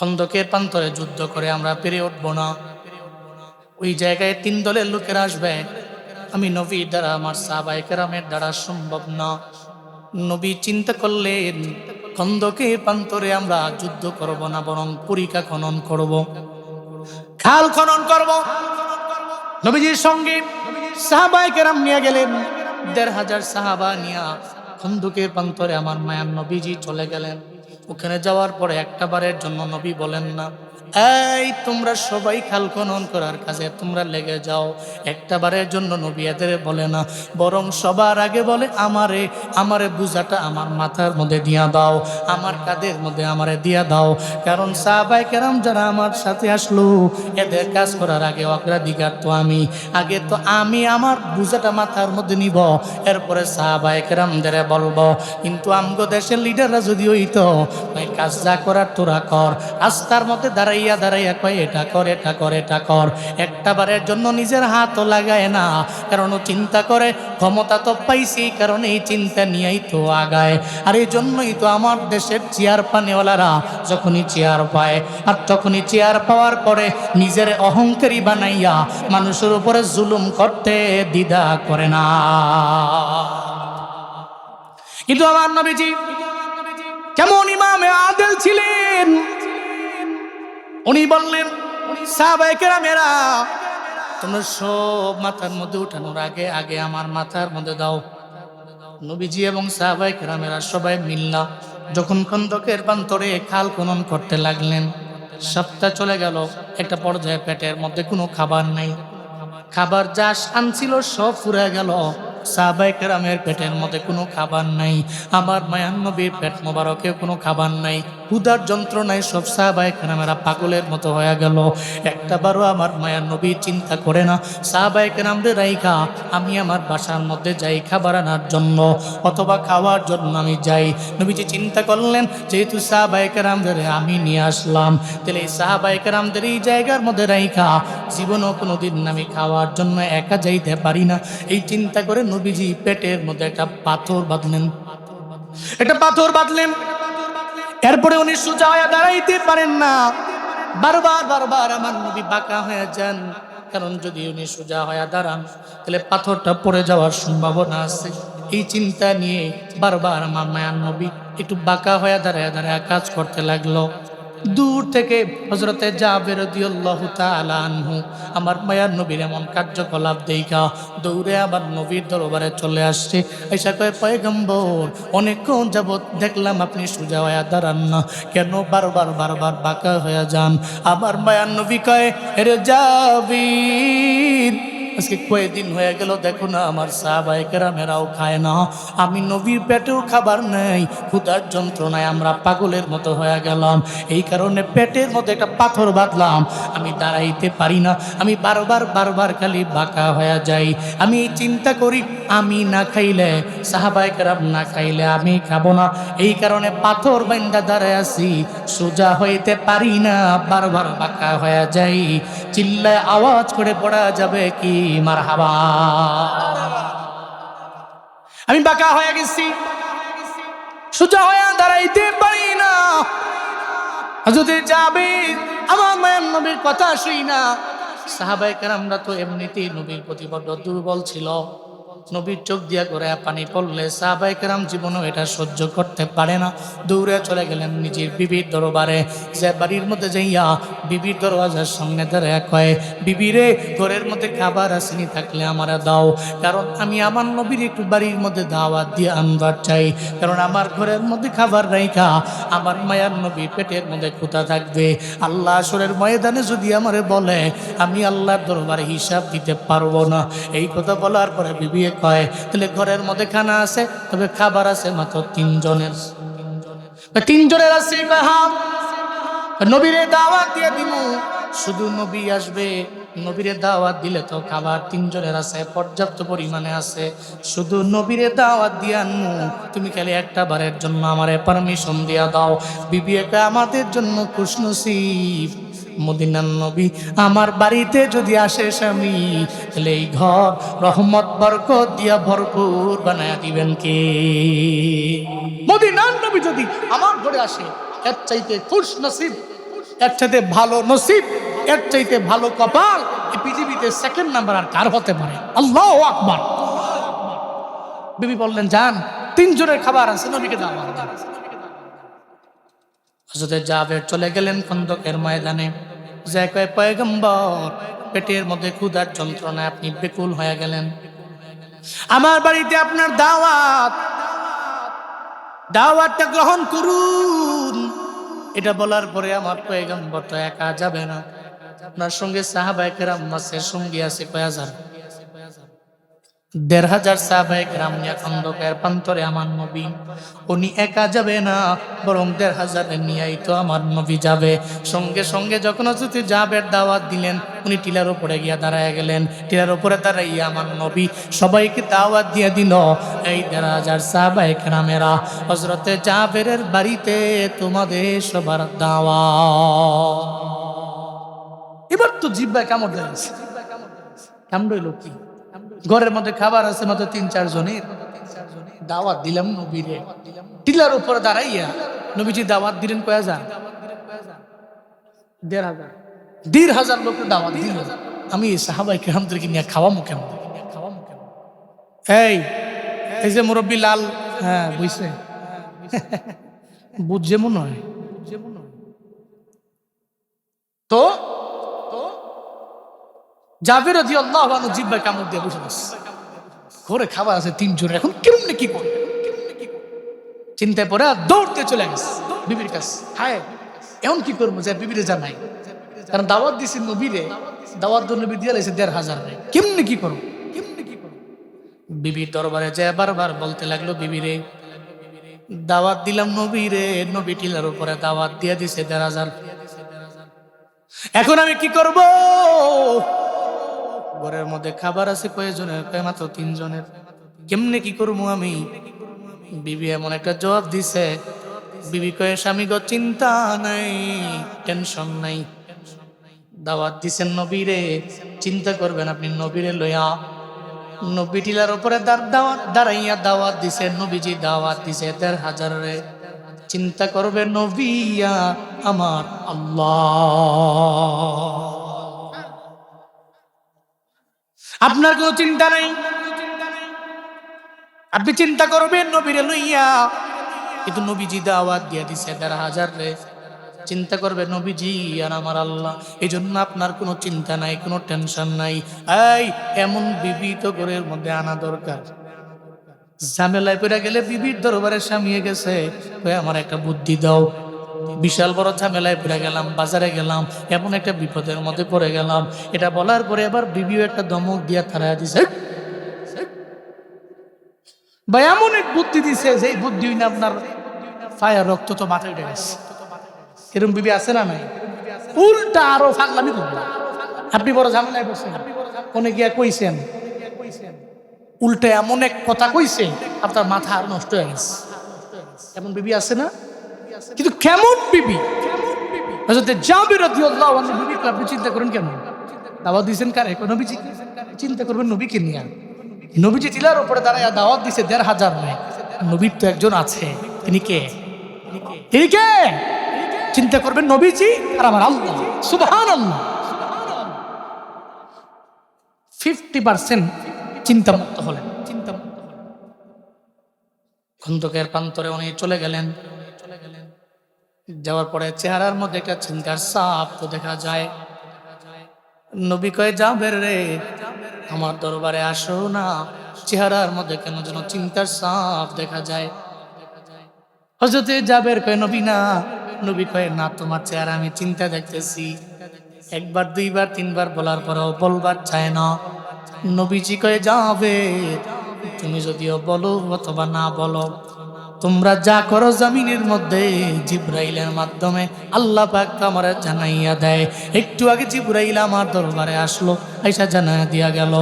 খন্দকের প্রান্তরে যুদ্ধ করে আমরা পেরে উঠব না। ওই জায়গায় 3 দলের লোকেরা আসবে। আমি নবীর দ্বারা, আমার সাহাবায়ে কেরামের দ্বারা সম্ভব না। নবী চিন্তা করলেন, খন্দকের প্রান্তরে আমরা যুদ্ধ করব না, বরং পরিখা খনন করব, খাল খনন করব। নবীজির সঙ্গে সাহাবায়ে কেরাম নিয়ে গেলেন। 1500 সাহাবা নিয়ে খন্দকের প্রান্তরে আমার মায়ার নবীজি চলে গেলেন। ওখানে যাওয়ার পরে একটা বারের জন্য নবী বলেন না, এই তোমরা সবাই খাল খনন করার কাজে তোমরা লেগে যাও। একটা বারের জন্য নবী এদের বলে না, বরং সবার আগে বলে, আমারে বুঝাটা আমার মাথার মধ্যে দিয়া দাও, আমার কাঁধের মধ্যে আমারে দিয়া দাও। কারণ সাহাবায়ে কেরাম যারা আমার সাথে আসলো, এদের কাজ করার আগে অগ্রাধিকার তো আমি। আগে তো আমি আমার বুঝাটা মাথার মধ্যে নিব, এরপরে সাহাবায়ে কেরামদের বলবো। কিন্তু আমগো দেশের লিডাররা যদি হইতো, কাজ যা করার তোরা কর, রাস্তার মধ্যে দাঁড়াইয়া দাঁড়াইয়া কয় এটা কর, এটা কর, এটা কর। একটা বারের জন্য নিজের হাতও লাগায় না, কারণ ও চিন্তা করে ক্ষমতা তো পাইছি, কারণ এই চিন্তা নিয়েই তো আগায়। আর এই জন্যই তো আমার দেশের চেয়ার পানেওয়ালারা যখনই চেয়ার পায়, আর তখনই চেয়ার পাওয়ার পরে নিজের অহংকারী বানাইয়া মানুষের উপরে জুলুম করতে দ্বিধা করে না। কিন্তু আমার নবীজি কেমন ইমামে আদেল ছিলেন। উনি বললেন, সাহাবায়ে কেরামেরা তোমরা সব মাথার মধ্যে উঠানোর আগে আগে আমার মাথার মধ্যে দাও। নবীজি এবং সাহাবায়ে কেরামেরা সবাই মিল্লা যখন খন্দকের প্রান্তরে খাল খনন করতে লাগলেন, সপ্তাহ চলে গেল। একটা পর্যায়ে পেটের মধ্যে কোনো খাবার নাই। খাবার যা আনছিল সব ফুরে গেল। সাহাবায়ে কেরামের পেটের মধ্যে কোনো খাবার নাই। আমার মায়ার নবীর পেট মোবারকে কোনো খাবার নাই। ক্ষুধার যন্ত্রণায় সব সাহাবায়ে কেরামেরা পাগলের মতো হয়ে গেল। একটাবারও আমার মায়ার নবী চিন্তা করে না, সাহাবায়ে কেরামদের রাইখা আমি আমার বাসার মধ্যে যাই খাবার আনার জন্য, অথবা খাওয়ার জন্য আমি যাই। নবীজি চিন্তা করলেন, যেহেতু সাহাবায়ে কেরামদের আমি নিয়ে আসলাম, তাহলে এই সাহাবায়ে কেরামদের এই জায়গার মধ্যে রাইখা জীবনও কোনোদিন আমি খাওয়ার জন্য একা যাইতে পারি না। এই চিন্তা করে নবীজি পেটের মধ্যে একটা পাথর বাঁধলেন। এরপরে উনি সোজা হয়ে দাঁড়াইতে পারেন না। বারবার আমার নবী বাঁকা হয়ে যান, কারণ যদি উনি সোজা হয়ে দাঁড়ান তাহলে পাথরটা পড়ে যাওয়ার সম্ভাবনা আছে। এই চিন্তা নিয়ে বারবার আমার মায়ার নবী একটু বাঁকা হয়ে দাঁড়ায় কাজ করতে লাগলো। দূর থেকে হযরতে জাবের রাদিয়াল্লাহু তাআলা আনহু আমার মায়ার নবীর এমন কার্যকলাপ দেখা দৌড়ে আবার নবীর দরবারে চলে আসছে। এসে কয়, পয়গম্বর, অনেকক্ষণ যাবৎ দেখলাম আপনি সোজা হয়ে দাঁড়ান না, কেন বারবার বাঁকা হয়ে যান? আমার মায়ার নবী কয়, এরে জাবির, আজকে কয়েকদিন হয়ে গেল দেখো না আমার সাহাবায়ে কেরামেরাও খায় না, আমি নবীর পেটেও খাবার নেই, ক্ষুধার যন্ত্রণায় আমরা পাগলের মতো হয়ে গেলাম। এই কারণে পেটের মধ্যে একটা পাথর বাঁধলাম, আমি দাঁড়াইতে পারি না, আমি বারবার খালি বাঁকা হয়ে যাই। আমি এই চিন্তা করি, আমি না খাইলে, সাহাবায়ে কেরাম না খাইলে আমি খাবো না। এই কারণে পাথর বাঁধা দাঁড়ায় আছি, সোজা হইতে পারি না, বারবার বাঁকা হয়ে যাই। চিল্লায় আওয়াজ করে পড়া যাবে কি মারহাবা? আমি বাঁকা হয়ে গেছি, সোজা হয়ে দাঁড়াইতে পারি না। হযরত জাবির আমার মায়ের নবীর কথা শুই না। সাহাবায়ে কেরামরা তো এমনিতেই নবীর প্রতি বড় দুর্বল ছিল। নবীর চোখ দিয়া করে পানি পড়লে সাহাবায়ে কেরাম জীবনও এটা সহ্য করতে পারে না। দৌড়ে চলে গেলেন নিজের বিবির দরবারে। যে বাড়ির মধ্যে যাইয়া বিবির দরওয়াজার সামনে দাঁড়ায় কয়, বিবি রে, ঘরের মধ্যে খাবার আসেনি, থাকলে আমারে দাও, কারণ আমি আমার নবীর একটু বাড়ির মধ্যে দাওয়াত দিয়ে আনবার চাই। কারণ আমার ঘরের মধ্যে খাবার রাইখা আমার মায়ার নবী পেটের মধ্যে ক্ষুধা থাকবে। আল্লাহ আসরের ময়দানে যদি আমারে বলে, আমি আল্লাহর দরবারে হিসাব দিতে পারবো না। এই কথা বলার পরে বিবি কয়, তাহলে ঘরের মধ্যে খানা আছে, তবে খাবার আছে মাত্র 3 জনের। 3 জনের আছে? হ্যাঁ। নবীরে দাওয়াত দিয়ে দিমু, শুধু নবী আসবে, নবীরে দাওয়াত দিলে তো খাবার 3 জনের আছে, পর্যাপ্ত পরিমাণে আছে, শুধু নবীরে দাওয়াত দিয়ে আনমু, তুমি খালি একটা বারের জন্য আমারে পারমিশন দিয়া দাও। বিবি কয়, আমাদের জন্য খুশনসিব, মদিনার নবী আমার বাড়িতে যদি আসে স্বামী, তাহলে এই ঘর রহমত বরকত দিয়া ভরপুর বানায়া দিবেন কে? মদিনার নবী যদি আমার ঘরে আসে, এর চাইতে খুশ নসিব এর চাইতে ভালো নসিব, এর চাইতে ভালো কপাল এই পৃথিবীতে সেকেন্ড নাম্বার আর কার হতে পারে? আল্লাহু আকবার। বিবি বললেন, যান, 3 জনের খাবার আছে, নবীকে দাওয়াত দেন। হযরত জাবের চলে গেলেন খন্দকের ময়দানে। যে কয়, পয়গম্বর, পেটের মধ্যে ক্ষুধার যন্ত্রণায় আপনি বেকুল হয়ে গেলেন, আমার বাড়িতে আপনার দাওয়াত, দাওয়াতটা গ্রহণ করুন। এটা বলার পরে আমার পয়গম্বর তো একা যাবে না, আপনার সঙ্গে সাহাবায়ে কেরাম আছে, সঙ্গী আছে কয় হাজার, ১,৫০০ সাহাবায়ে কেরাম নিয়ে খন্দকের প্রান্তরে আমার নবী, উনি একা যাবে না, বরং ১,৫০০ নিয়েই তো আমার নবী যাবে। সঙ্গে সঙ্গে যখন হযরত জাবের দাওয়াত দিলেন, উনি টিলার উপরে গিয়া দাঁড়ায় গেলেন। টিলার উপরে দাঁড়াইয়া আমার নবী সবাইকে দাওয়াত দিয়ে দিল, এই ১,৫০০ সাহাবায়ে কেরামেরা, হযরত জাবেরের বাড়িতে তোমাদের সবার দাওয়াত। এবার তো জিহ্বায় কামড় দিয়েছে, কামড় হইল কি? ঘরের মধ্যে খাবার আছে মাত্র ৩-৪ জনের, দাওয়াত দিলাম নবীরে। টিলার উপরে দাঁড়াইয়া নবীজি দাওয়াত দিলেন কয় হাজার? ১,৫০০ লোকের দাওয়াত দিল। আমি সাহাবায়ে কেরামদেরকে নিয়ে খাওয়ামু কেমন? এই এই যে মুরব্বী লাল, হ্যাঁ বুঝছে, বুঝছে মনে হয়। তো জাবের রাদিয়াল্লাহু আনহু জিহ্বায় কামড় দিয়ে বসে আছে, ঘরে খাবার আছে ৩ জনের, এখন কেমনে কি করবে? চিন্তায় পড়ে দৌড়তে চলে গেছে বিবির কাছে। হায়, এখন কি করবো? যে বিবিরে জানাই, কারণ দাওয়াত দিছি নবীরে, দাওয়াত তো নবী দিয়ে লাইছে ১,৫০০ রে, কেমনে কি করবো? বিবির দরবারে যায় বারবার বলতে লাগলো, বিবিরে দাওয়াত দিলাম নবীরে, নবী টিলার উপরে দাওয়াত দিয়ে দিছে ১,৫০০, এখন আমি কি করব? ঘরের মধ্যে খাবার আছে কয়জনের? কয় মাত্র ৩ জনের, কেমনে কি করবো আমি? বিবি এমন একটা জবাব দিছে, বিবি কয়ে, স্বামী গো চিন্তা নাই, টেনশন নাই, দাওয়াত দিছেন নবীরে, চিন্তা করবেন আপনি নবীরে লইয়া। নবী টিলার উপরে দাঁড়াইয়া দাওয়াত দিছে, নবীজি দাওয়াত দিছে ১,৫০০ রে, চিন্তা করবে নবিয়া আমার আল্লাহ। আপনার কোনো চিন্তা নাই, আপনি চিন্তা করবেন নবীরে লইয়া, কিন্তু নবীজি দাওয়াত দিয়া দিছে ১,৫০০ রে, চিন্তা করবে নবীজি আর আমার আল্লাহ। এই জন্য আপনার কোনো চিন্তা নাই, কোনো টেনশন নাই। এই এমন বিবি তো ঘরের মধ্যে আনা দরকার। ঝামেলায় পড়ে গেলে বিবির দরবারে সামিয়ে গেছে, আমার একটা বুদ্ধি দাও। বিশাল বড় ঝামেলায় পড়ে গেলাম, বাজারে গেলাম, এমন একটা বিপদের মধ্যে পড়ে গেলাম। এটা বলার পরে এবার বিবিও একটা দমক দিয়া থারায় দিছে, ভাই এমন এক বুদ্ধি দিছে যে বুদ্ধি না আপনার ফায়ার রক্ত তো মাথায় উঠে গেছে। এরকম বিবি আছে না নাই? উল্টা আরো ফাগলামি করবে। আপনি বড় ঝামেলায় বসেন, কোনে গিয়া কইছেন, উল্টে এমন এক কথা কইছে আপনার মাথা আর নষ্ট হয়ে গেছে। এমন বিবি আছে না? কিন্তু কেমন বিবি? হযরত জাবের রাদিয়াল্লাহু আনহু বিবিকে আপনি চিন্তা করেন কেমন? দাওয়াত দিয়েছেন কারে? নবীজি। চিন্তা করবেন নবীকে নিয়ে। নবীজি টিলার উপরে দাঁড়ায় দাওয়াত দিছে ১,৫০০ নয়, নবীর তো একজন আছে, তিনি কে? তিনি কে? চিন্তা করবেন নবীজি আর আমার আল্লাহ। সুবহানাল্লাহ। 50% চিন্তামুক্ত হলেন। খন্দকের প্রান্তরে উনি চলে গেলেন। যাওয়ার পরে চেহারার মধ্যে একটা চিন্তার ছাপ তো দেখা যায়। নবী কয়, জাবের রে, আমার দরবারে আসো না, চেহারার মধ্যে কেন যেন চিন্তার ছাপ দেখা যায়। হযরত জাবের কয়, নবী না। নবী কয়, না, তোমার চেহারা আমি চিন্তা দেখতেছি। একবার, দুইবার, তিনবার বলার পরেও বলবার চায় না। নবীজি কয়, জাবের, তুমি যদিও বলো অথবা না বলো, তোমরা যা করো জমিনের মধ্যে জিবরাইলের মাধ্যমে আল্লাহ পাক আমার জানাইয়া দেয়। একটু আগে জিবরাইল আমার দরবারে আসলো, আইসা জানাইয়া দিয়া গেল,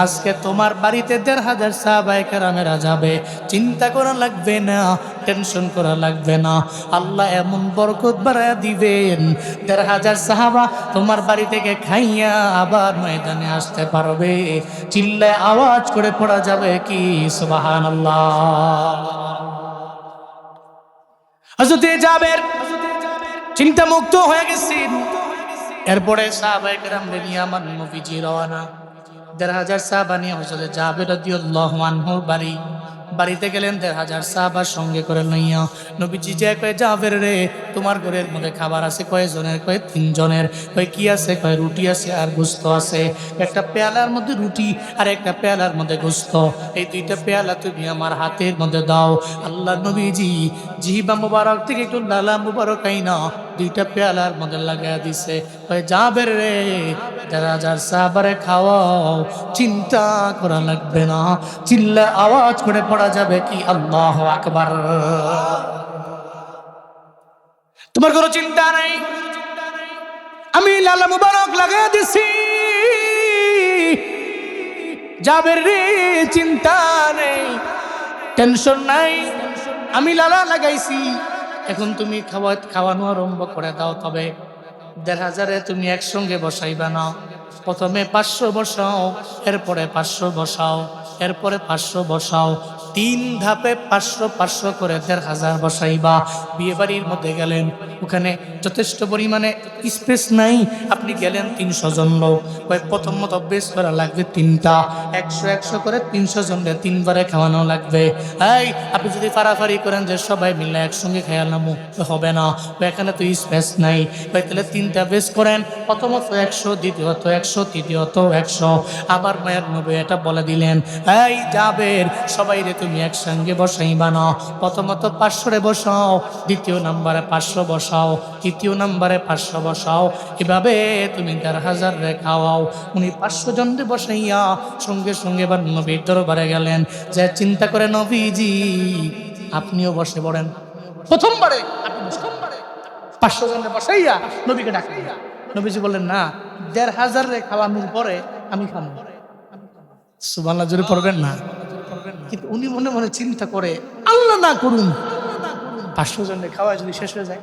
আজকে তোমার বাড়িতে ১,৫০০ সাহাবায়ে কেরামেরা যাবে। চিন্তা করা লাগবে না, টেনশন করা লাগবে না, আল্লাহ এমন বরকত বাড়াইয়া দিবেন, ১,৫০০ সাহাবা তোমার বাড়ি থেকে খাইয়া আবার ময়দানে আসতে পারবে। চিল্লায় আওয়াজ করে পড়া যাবে কি সুবহানাল্লাহ। হযরত জাবের চিন্তা মুক্ত হয়ে গেছেন। এরপরে সাহাবায়ে কেরাম নিয়ে আমার নবীজি রওনা। ১,৫০০ সাহাবা নিয়ে হযরত জাবের রাদিয়াল্লাহু আনহুর বাড়িতে গেলেন। ১,৫০০ সাহাবার সঙ্গে করে লইয়া নবীজি যে কয়, জাবের রে তোমার ঘরের মধ্যে খাবার আছে কয়জনের? কয় ৩ জনের। কয় কি আছে? কয় রুটি আছে আর গোস্ত আছে। একটা পেয়ালার মধ্যে রুটি আর একটা পেয়ালার মধ্যে গোস্ত, এই দুইটা পেয়ালা তুমি আমার হাতের মধ্যে দাও। আল্লাহ নবীজি জিহবা মুবারক থেকে একটু লালা মুবারক আইনা দুইটা পেয়ালার মধ্যে লাগাইয়া দিছে। কয় জাবের রে ১,৫০০ সাহাবারে খাওয়াও, চিন্তা করা লাগবে না। চিল্লা আওয়াজ করে পড়া যাবে কি আল্লাহু আকবার। তোমার কোনো চিন্তা নাই, আমি লালা মুবারক লাগাইয়া দিছি। জাবের রে চিন্তা নেই, টেনশন নাই, আমি লালা লাগাইছি। এখন তুমি খাওয়ানো আরম্ভ করে দাও। তবে ১,৫০০ তুমি একসঙ্গে বসাইবা না। প্রথমে ৫০০ বসাও, এরপরে ৫০০ বসাও, এরপরে ৫০০ বসাও। ৩ ধাপে ৫০০ করে ১,৫০০ বসাইবা। বিয়ে বাড়ির মধ্যে গেলেন, ওখানে যথেষ্ট পরিমাণে স্পেস নাই। আপনি গেলেন ৩০০ জন লোক, প্রথমত বেশ করা লাগবে ৩টা, ১০০ করে ৩০০ জনকে ৩ বারে খাওয়ানো লাগবে। এই আপনি যদি ফাড়াফাড়ি করেন যে সবাই মিলে একসঙ্গে খাওয়ালামো, হবে না, এখানে তো স্পেস নাই। তাহলে 3টা বেশ করেন, প্রথমত ১০০, দ্বিতীয়ত ১০০, তৃতীয়ত ১০০। আবার মায়ের নবী এটা বলে দিলেন, এই জাবের সবাই রে তুমি একসঙ্গে বসাইবা না। প্রথমত ৫০০ রে বসাও, দ্বিতীয় নাম্বারে ৫০০ বসাও, তৃতীয় নাম্বারে ৫০০ বসাও। এভাবে তুমি ১,৫০০ রে খাওয়াও। উনি ৫০০ জন রে বসাইয়া সঙ্গে সঙ্গে এবার নবীর দরবারে গেলেন। যে চিন্তা করে, নবীজি আপনিও বসে পড়েন। প্রথমবারে ৫০০ জনের বসাইয়া নবীকে ডাকলেন। নবীজি বললেন, না, ১,৫০০ রে খাওয়ানোর পরে আমি খাবো। সুবহানাল্লাহ জোরে পড়বেন না? কিন্তু উনি মনে মনে চিন্তা করে, আল্লাহ না করুন ৫০০ জনের খাওয়া যদি শেষ হয়ে যায়।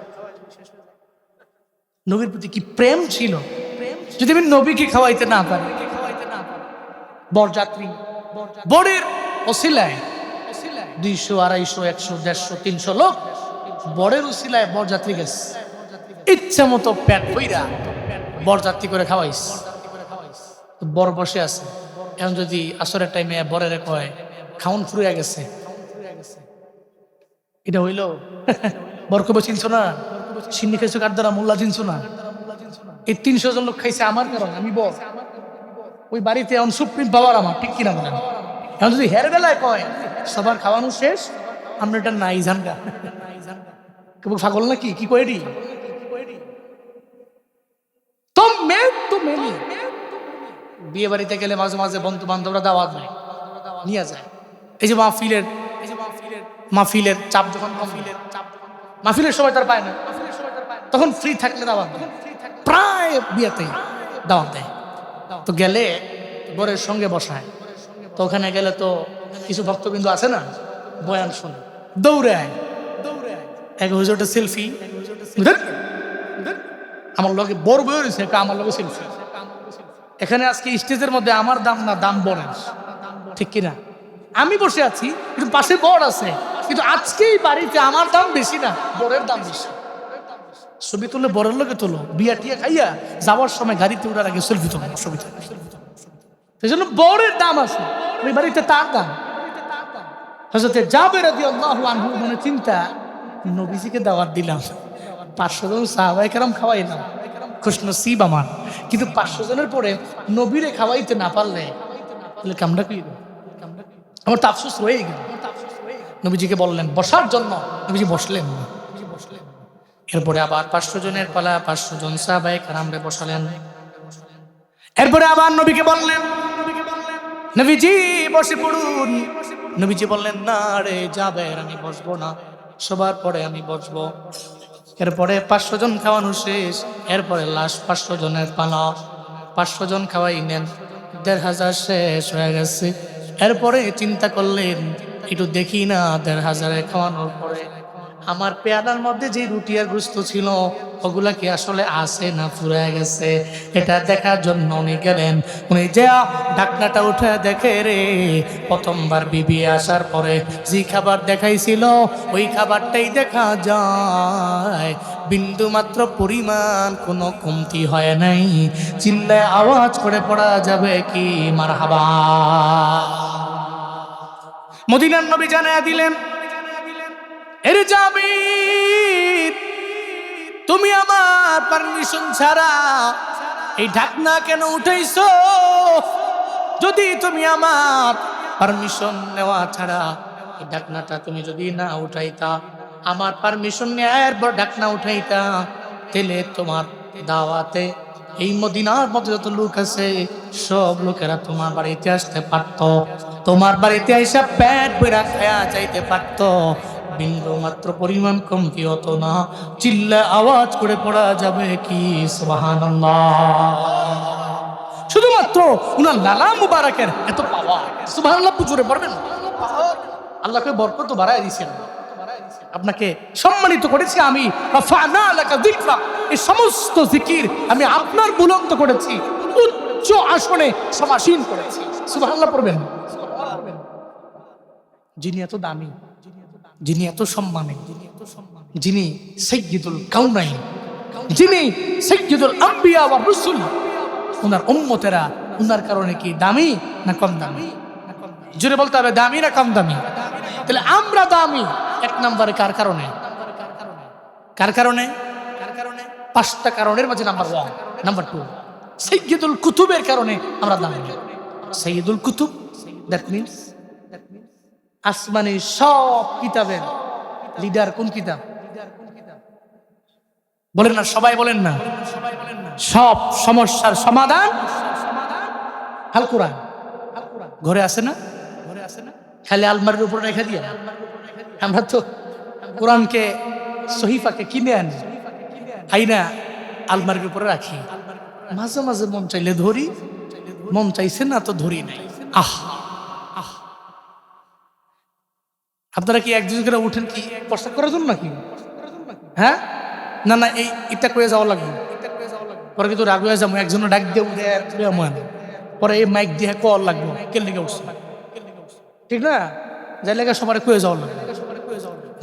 নবীর প্রতি কি প্রেম ছিল! যদি আমি নবীকে খাওয়াইতে না পারি, বরযাত্রী বরের ওসিলায় ২০০, ২৫০, ১০০, ১৫০, ৩০০ লোক বরের ওসিলায় বরযাত্রী গেছে। ইচ্ছা মতো পেট ভইরা বরযাত্রী করে খাওয়াইস। বর বসে আছে, এখন যদি আসরের টাইমে বরের কয় খাউন ফুরিয়া গেছে, এটা হইল? বরকবে চিনছো না, সিন্নি খাইছো কার দ্বারা, মোল্লা চিনছো না। এই ৩০০ জন লোক খাইছে আমার কারণে, আমি বর। ওই বাড়িতে এখন সুপ্রিম পাওয়ার আমার, ঠিক কিনা বলেন? এখন যদি হের বেলায় কয় সবার খাওয়ানো শেষ, আমরা এটা নাই জানগা, কেবল পাগল নাকি? কি কয় রি তো মেনি। বিয়ে বাড়িতে গেলে মাঝে মাঝে বন্ধু বান্ধবরা দাওয়াত নেয়, নিয়ে যায়। এই যে মাহফিলের চাপ যখন মাহফিলের সময় তার পায় না, তখন ফ্রি থাকলে দাওয়াত দেয়। প্রায় বিয়েতেই দাওয়াত দেয়। তো গেলে বরের সঙ্গে বসায়। তো ওখানে গেলে তো কিছু ভক্তবিন্দু আছে না, বয়ান শুনে দৌড়ে আয়। এক হুজুরটা সেলফি, আমার লগে বড় বই রয়েছে, আমার লগে সেলফি। এখানে আজকে স্টেজের মধ্যে আমার দাম না, দাম বরের, ঠিক কিনা? আমি বসে আছি, কিন্তু পাশে বর আছে, কিন্তু আজকেই বাড়িতে আমার দাম বেশি না, বরের দাম বেশি। ছবি তুলে বরের লোকে তোলো, বিয়া টিয়া খাইয়া যাওয়ার সময় গাড়িতে উঠার আগে সেলফি তোলো, ছবি তোলো। সেই জন্য বরের দাম আছে, ওই বাড়িতে তার দাম। হযরত জাবের রাদিয়াল্লাহু আনহু মনে চিন্তা, নবীজিকে দাওয়াত দিলাম, ৫০০ জন সাহাবায়ে কেরাম খাওয়াইলাম, খুশনসিব আমার। কিন্তু ৫০০ জনের পরে নবীরে খাওয়াইতে না পারলে তাহলে কামটা কি? আমার তো আফসোস হয়ে গেল। নবীজিকে বললেন বসার জন্য, নবীজি বসলেন। এরপরে আবার ৫০০ জনের পালা, ৫০০ জন সাহাবায়ে কেরামরে বসালেন। এরপরে আবার নবীকে বললেন, নবীজি বসে পড়ুন। নবীজি বললেন, না রে জাবের, আমি বসবো না, সবার পরে আমি বসবো। এরপরে ৫০০ জন খাওয়ানো শেষ, এরপরে লাস্ট ৫০০ জনের পালা। ৫০০ জন খাওয়াই নেন, ১,৫০০ শেষ হয়ে গেছে। এরপরে চিন্তা করলেন, একটু দেখি না ১,৫০০ খাওয়ানোর পরে আমার পেয়ালার মধ্যে যে রুটি আর গোস্ত ছিল ওগুলা কি আসলে আছে না ফুরায় গেছে, এটা দেখার জন্য উনি গেলেন। উনি যা ঢাকনাটা উঠে দেখে রে, প্রথমবার বিবি আসার পরে যে খাবার দেখাইছিল ওই খাবারটাই দেখা যায়, বিন্দু মাত্র পরিমাণ কোনো কমতি হয় নাই। চিল্লায় আওয়াজ করে পড়া যাবে কি মারহাবা। মদিনার নবী জানায়া দিলেন, এর জাবির, তুমি আমার পারমিশন ছাড়া এই ঢাকনা কেন উঠাইছো? যদি তুমি আমার পারমিশন নেওয়া ছাড়া এই ঢাকনাটা তুমি যদি না উঠাইতা, আমার পারমিশন নেওয়ার পর ঢাকনা উঠাইতা, তাহলে তোমার দাওয়াতে এই মদিনার মধ্যে যত লোক আছে সব লোকেরা তোমার বাড়িতে আসতে পারত, তোমার বাড়িতে এসে পেট ভরা খায়া চাইতে পারত, বিন্দু মাত্র পরিমাণ কমতি হতো না। চিল্লা আওয়াজ করে পড়া যাবে কি সুবহানাল্লাহ। শুধুমাত্র উনার লালা মুবারকের এত পাওয়ার, সুবহানাল্লাহ জোরে পড়বেন। আল্লাহকে বরকত বাড়ায় দিয়েছেন, আপনাকে সম্মানিত করেছি আমি। রাফা'না লাকা যিকরা, এই সমস্ত জিকির আমি আপনার বুলন্দ করেছি, উচ্চ আসনে সমাসীন করেছি। সুবহানাল্লাহ পড়বেন। যিনি এত দামি, যিনি এত সম্মানী, যিনি সাইয়্যিদুল কাউনাইন, যিনি সাইয়্যিদুল আম্বিয়া ওয়া রাসূল, ওনার উম্মতেরা ওনার কারণে কি দামি না কম দামি? জোরে বলতে হবে, দামি না কম দামি? তাহলে আমরা দামি এক নম্বরে কার কারণে? কার কারণে? পাঁচটা কারণের মাঝে নাম্বার 1, নাম্বার 2 সাইয়্যিদুল কুতুবের কারণে আমরা দামি। সাইয়্যিদুল কুতুব, দ্যাট মিন্স আসমানি সব কিতাবের লিডার। কোন কিতাব বলেন না? সবাই বলেন না। সব সমস্যার সমাধান আল কোরআন। ঘরে আছে না? খালি আলমারির উপরে রেখে দিয়ে আমরা তো কোরআনকে সহিফাকে কিনে আনি, আইনা আলমারির উপরে রাখি। মাঝে মাঝে মন চাইলে ধরি, মন চাইছে না তো ধরি নাই। আপনারা কি একজন করে উঠেন কি প্রস্তাব করার জন্য নাকি? হ্যাঁ, না না, এটা করে যাওয়া লাগবে। পরে কিন্তু রাগ হয়ে যাবো, একজনে ডাক দিয়ে উঠে পরে এই মাইক দিয়ে কল লাগবে, কে লেগে উঠছে, ঠিক না? যাই লেগে সবার কয়ে যাওয়া লাগবে।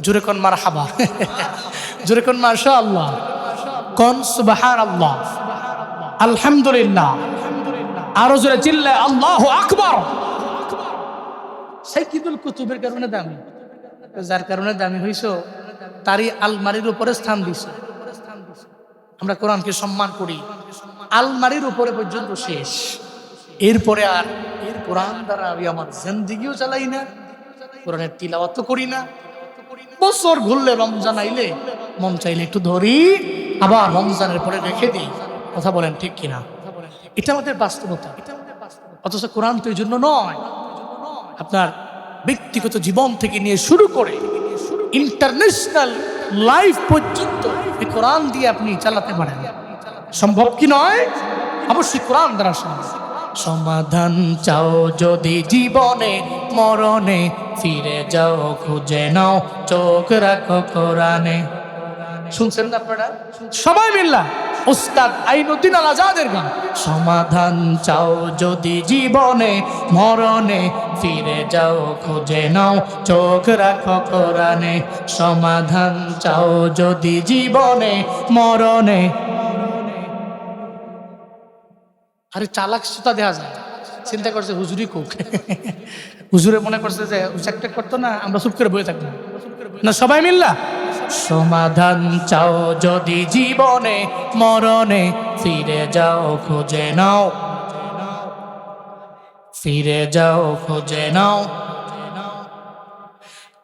জোরে কোন মারহাবা, জোরে কোন মাশাআল্লাহ, কোন সুবহানাল্লাহ, আলহামদুলিল্লাহ, আরো জোরে চিল্লায় আল্লাহু আকবার। সাইয়্যিদুল কুতুবের কারণে দামি, যার কারণে দামি হইছো তারই আলমারির উপরে স্থান দিছো। আমরা কোরআনকে সম্মান করি, আলমারির উপরে পর্যন্ত শেষ। এরপরে আর কোরআন দ্বারা আমি আমার জিন্দেগিও চালাই না, কোরআনের তিলাওয়াত করি না। বছর ঘুরলে রমজান আইলে মন চাইলে একটু ধরি, আবার রমজানের পরে রেখে দিই। কথা বলেন ঠিক কিনা? এটা আমাদের বাস্তবতা। অথচ কোরআন তো এই জন্য নয়। আপনার ব্যক্তিগত জীবন থেকে নিয়ে শুরু করে ইন্টারন্যাশনাল লাইফ পর্যন্ত এই কোরআন দিয়ে আপনি চালাতে পারেন। সম্ভব কি নয়? অবশ্যই কোরআন দ্বারা সম্ভব। সমাধান চাও যদি জীবনে মরণে, ফিরে যাও খুঁজে নাও, চোখ রাখো কোরআনে। শুনছেন না আপনারা? সবাই মিল্লা উস্তাদ আইনুদ্দিন আল আজাদের গান। সমাধান চাও যদি জীবনে মরণে, ফিরে যাও খুঁজে নাও, চোখ রাখো কোরআনে। সমাধান চাও যদি জীবনে মরণে। আরে চালাক শ্রোতা দেখা যায়, চিন্তা করছে হুজুরি কোক, হুজুরে মনে করছে যে চাকটাক করতো না, আমরা চুপ করে বয়ে থাকবো না। সবাই মিল্লা সমাধান চাও যদি জীবনে মরণে, ফিরে যাও খুঁজে নাও, ফিরে যাও খুঁজে নাও,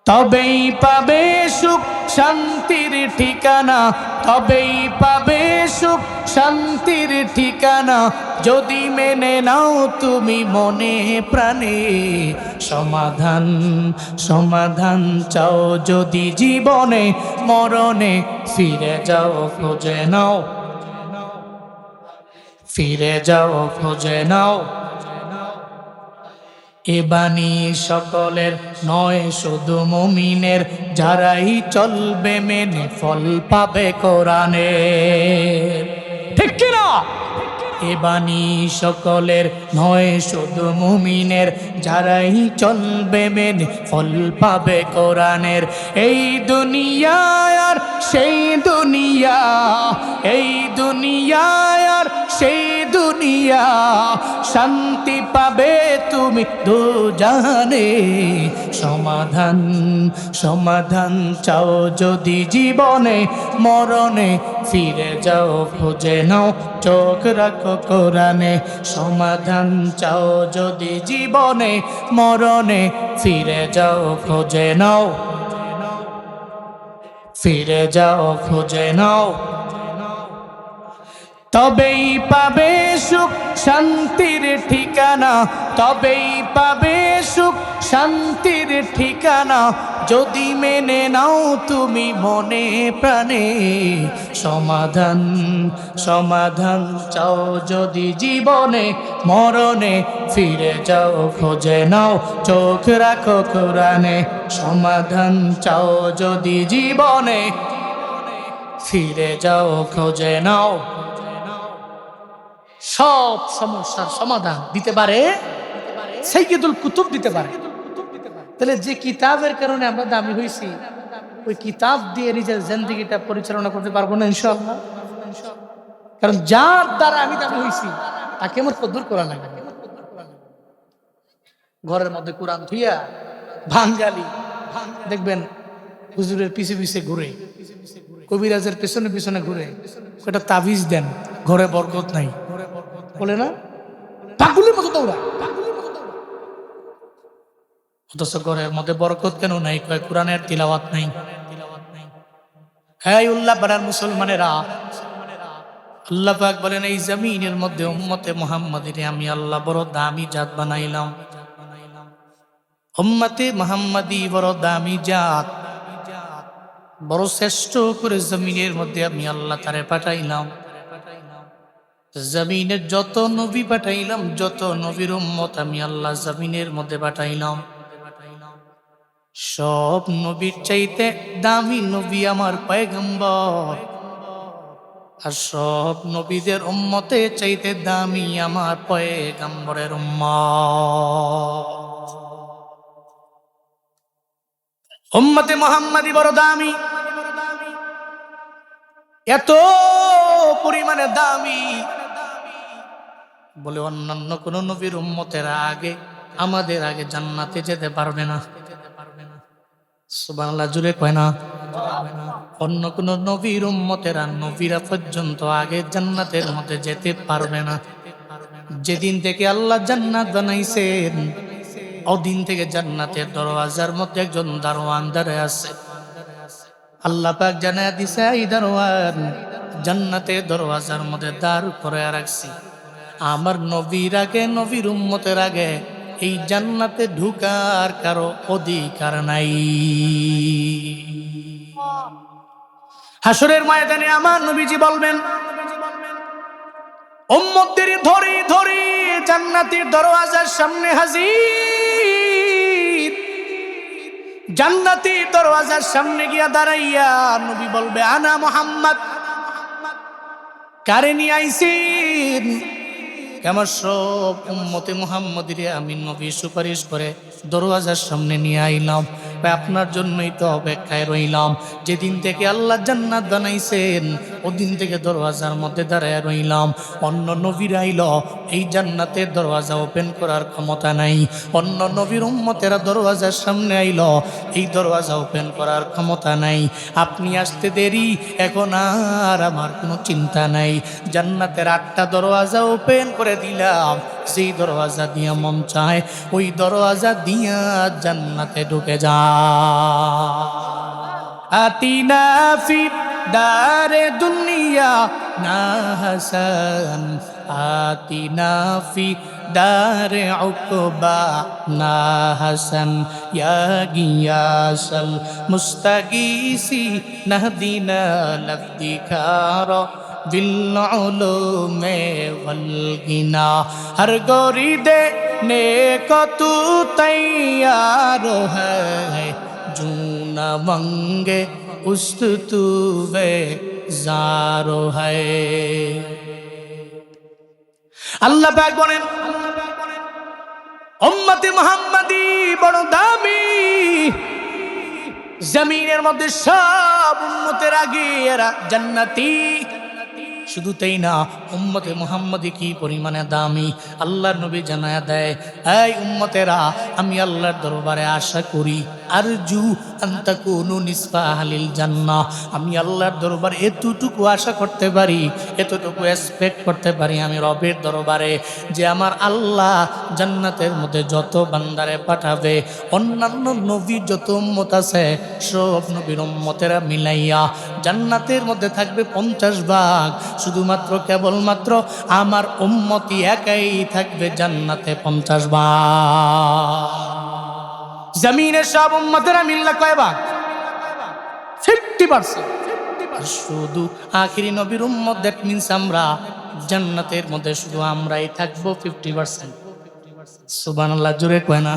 তবেই পাবে সুখ শান্তির ঠিকানা, তবেই পাবে সুখ শান্তির ঠিকানা, যদি মেনে নাও তুমি মনে প্রাণে। সমাধান সমাধান চাও যদি জীবনে মরণে, ফিরে যাও খুঁজে নাও, ফিরে যাও খুঁজে নাও। এ বাণী সকলের নয় শুধু মুমিনের, যারাই চলবে মেনে ফল পাবে কোরআনের। ঠিক কিনা? এ বাণী সকলের নয় শুধু মুমিনের, যারাই চলবে মেনে ফল পাবে কোরআনের। এই দুনিয়া আর সেই দুনিয়া, এই দুনিয়া আর সেই দুনিয়া, শান্তি পাবে তুমি দুজাহানে। সমাধান সমাধান চাও যদি জীবনে, মরণে ফিরে যাও খুঁজে নাও, চোখ রাখো কোরআনে। সমাধান চাও যদি জীবনে, মরণে ফিরে যাও খুঁজে নাও, ফিরে যাও খুঁজে নাও। তবেই পাবে সুখ শান্তির ঠিকানা, তবেই পাবে সুখ শান্তির ঠিকানা, যদি মেনে নাও তুমি মনে প্রাণে। সমাধান সমাধান চাও যদি জীবনে, মরণে ফিরে যাও খুঁজে নাও, চোখ রাখো কোরআনে। সমাধান চাও যদি জীবনে, ফিরে যাও খুঁজে নাও। সব সমস্যার সমাধান দিতে পারে সাইয়্যিদুল কুতুব, দিতে পারে। তাহলে যে কিতাবের কারণে আমরা দামি হয়েছি, ওই কিতাব দিয়ে নিজের জিন্দেগিটা পরিচালনা করতে পারবো না ইনশাআল্লাহ। কারণ যার দ্বারা আমি দামি হয়েছি তাকে আমার কদর করা লাগে। ঘরের মধ্যে কোরআন থুইয়া ভাঙ্গালি দেখবেন হুজুরের পিছে পিছে ঘুরে, কবিরাজের পেছনে পেছনে ঘুরে, একটা তাবিজ দেন, ঘরে বরকত নাই বলে না, পাগলের মতো দৌড়ায়। অথচ ঘরের মধ্যে বরকত কেন নাই? কয় কোরআনের তিলাওয়াত নাই। হ্যাঁ উল্লাহ পাড়ার মুসলমানেরা, আল্লাহ পাক বলেন এই জমিনের মধ্যে উম্মতে মুহাম্মাদিরে আমি আল্লাহ বড় দামি জাত বানাইলাম। উম্মতে মুহাম্মাদি বড় দামি জাত, বড় শ্রেষ্ঠ করে জমিনের মধ্যে আমি আল্লাহ তারে পাঠাইলাম। জমিনের যত নবী পাঠাইলাম, যত নবীর উম্মত আমি আল্লাহ জমিনের মধ্যে পাঠাইলাম, সব নবীর চাইতে দামি নবী আমার পয়গম্বর। আর সব নবীদের উম্মতে চাইতে দামি আমার পয়গম্বরের উম্মত। উম্মতে মুহাম্মাদি বড় দামি, এত পরিমাণে দামি বলে অন্যান্য কোন নবীর উম্মতেরা আগে আমাদের আগে জান্নাতে যেতে পারবে না। সুবহানাল্লাহ, জুড়ে কয় না? অন্য কোন নবীর উম্মতেরা, নবীরা পর্যন্ত আগে জান্নাতের মধ্যে যেতে পারবে না। যেদিন থেকে আল্লাহ জান্নাত বানাইছেন, ওদিন থেকে জান্নাতের দরওয়াজার মধ্যে একজন দারোয়ান দাঁড়ায় আছে। আল্লাহ পাক জানায়া দিছে, এই দারোয়ান জান্নাতের দরওয়াজার মধ্যে দাঁড় করে রাখছি। আমার নবীর আগে, নবীর উম্মতের আগে এই জান্নাতে ঢুকার কারো অধিকার নাই। হাসরের ময়দানে আমার নবীজি বলবেন, উম্মতদের ধরে ধরে জান্নাতের দরওয়াজার সামনে হাজির। জান্নাতের দরওয়াজার সামনে গিয়া দাঁড়াইয়া নবী বলবে, আনা মুহাম্মদ। কারে নিয়ে আইছেন? আমার সব উম্মতে মুহাম্মাদিরে আমি নবী সুপারিশ করে দরওয়াজার সামনে নিয়ে আইলাম। আপনার জন্যই তো অপেক্ষায় রইলাম। যেদিন থেকে আল্লাহ জান্নাত বানাইছেন, ওদিন থেকে দরওয়াজার মধ্যে দাঁড়ায় রইলাম। অন্য নবীর আইল, এই জান্নাতের দরওয়াজা ওপেন করার ক্ষমতা নাই। অন্য নবীর উম্মতেরা দরওয়াজার সামনে আইল, এই দরওয়াজা ওপেন করার ক্ষমতা নাই। আপনি আসতে দেরি, এখন আর আমার কোনো চিন্তা নাই। জান্নাতের 8টা দরওয়াজা ওপেন করে দিলাম। যেই দরওয়াজা দিয়া মন চায় ওই দরওয়াজা দিয়া জান্নাতে ঢুকে যা। আতিনা ফি দারে দুনিয়া না হাসান, আতিনা ফি দারে উকবা না হাসান, ইয়া গিয়াসাল মুস্তাগীসি নাহদিনা লফদিকারা বিল উলুমে ওয়াল গিনা। হর গরি দে नेक तू तैयार है जू न मंगे उस्त तू वे जारो है আল্লাহ পাক বলেন উম্মতে মুহাম্মাদি বড় দামি জমিনের মধ্যে সব উম্মতের আগে এরা জান্নাতি শুধু তাই না উম্মতে মুহাম্মাদি কি পরিমাণে দামি আল্লাহর নবী জানায়া দেয় এই উম্মতেরা আমি আল্লাহর দরবারে আশা করি আরজু আন তাকুনু নিসফা আহলিল জান্নাহ আমি আল্লাহর দরবারে এতটুকু আশা করতে পারি এতটুকু এক্সপেক্ট করতে পারি আমি রবের দরবারে যে আমার আল্লাহ জান্নাতের মধ্যে যত বান্দারে পাঠাবে অন্যান্য নবী যত উম্মত আছে সব নবীর উম্মতেরা মিলাইয়া জান্নাতের মধ্যে থাকবে 50 ভাগ শুধুমাত্র কেবলমাত্র আমার উম্মতি একাই থাকবে জান্নাতে 50 ভাগ জমিনের সব উম্মতেরা মিললে কয় ভাগ 50% শুধু আখিরি নবীর উম্মত দ্যাট মিন্স আমরা জান্নাতের মধ্যে শুধু আমরাই থাকবো 50% সুবহানাল্লাহ জোরে কয় না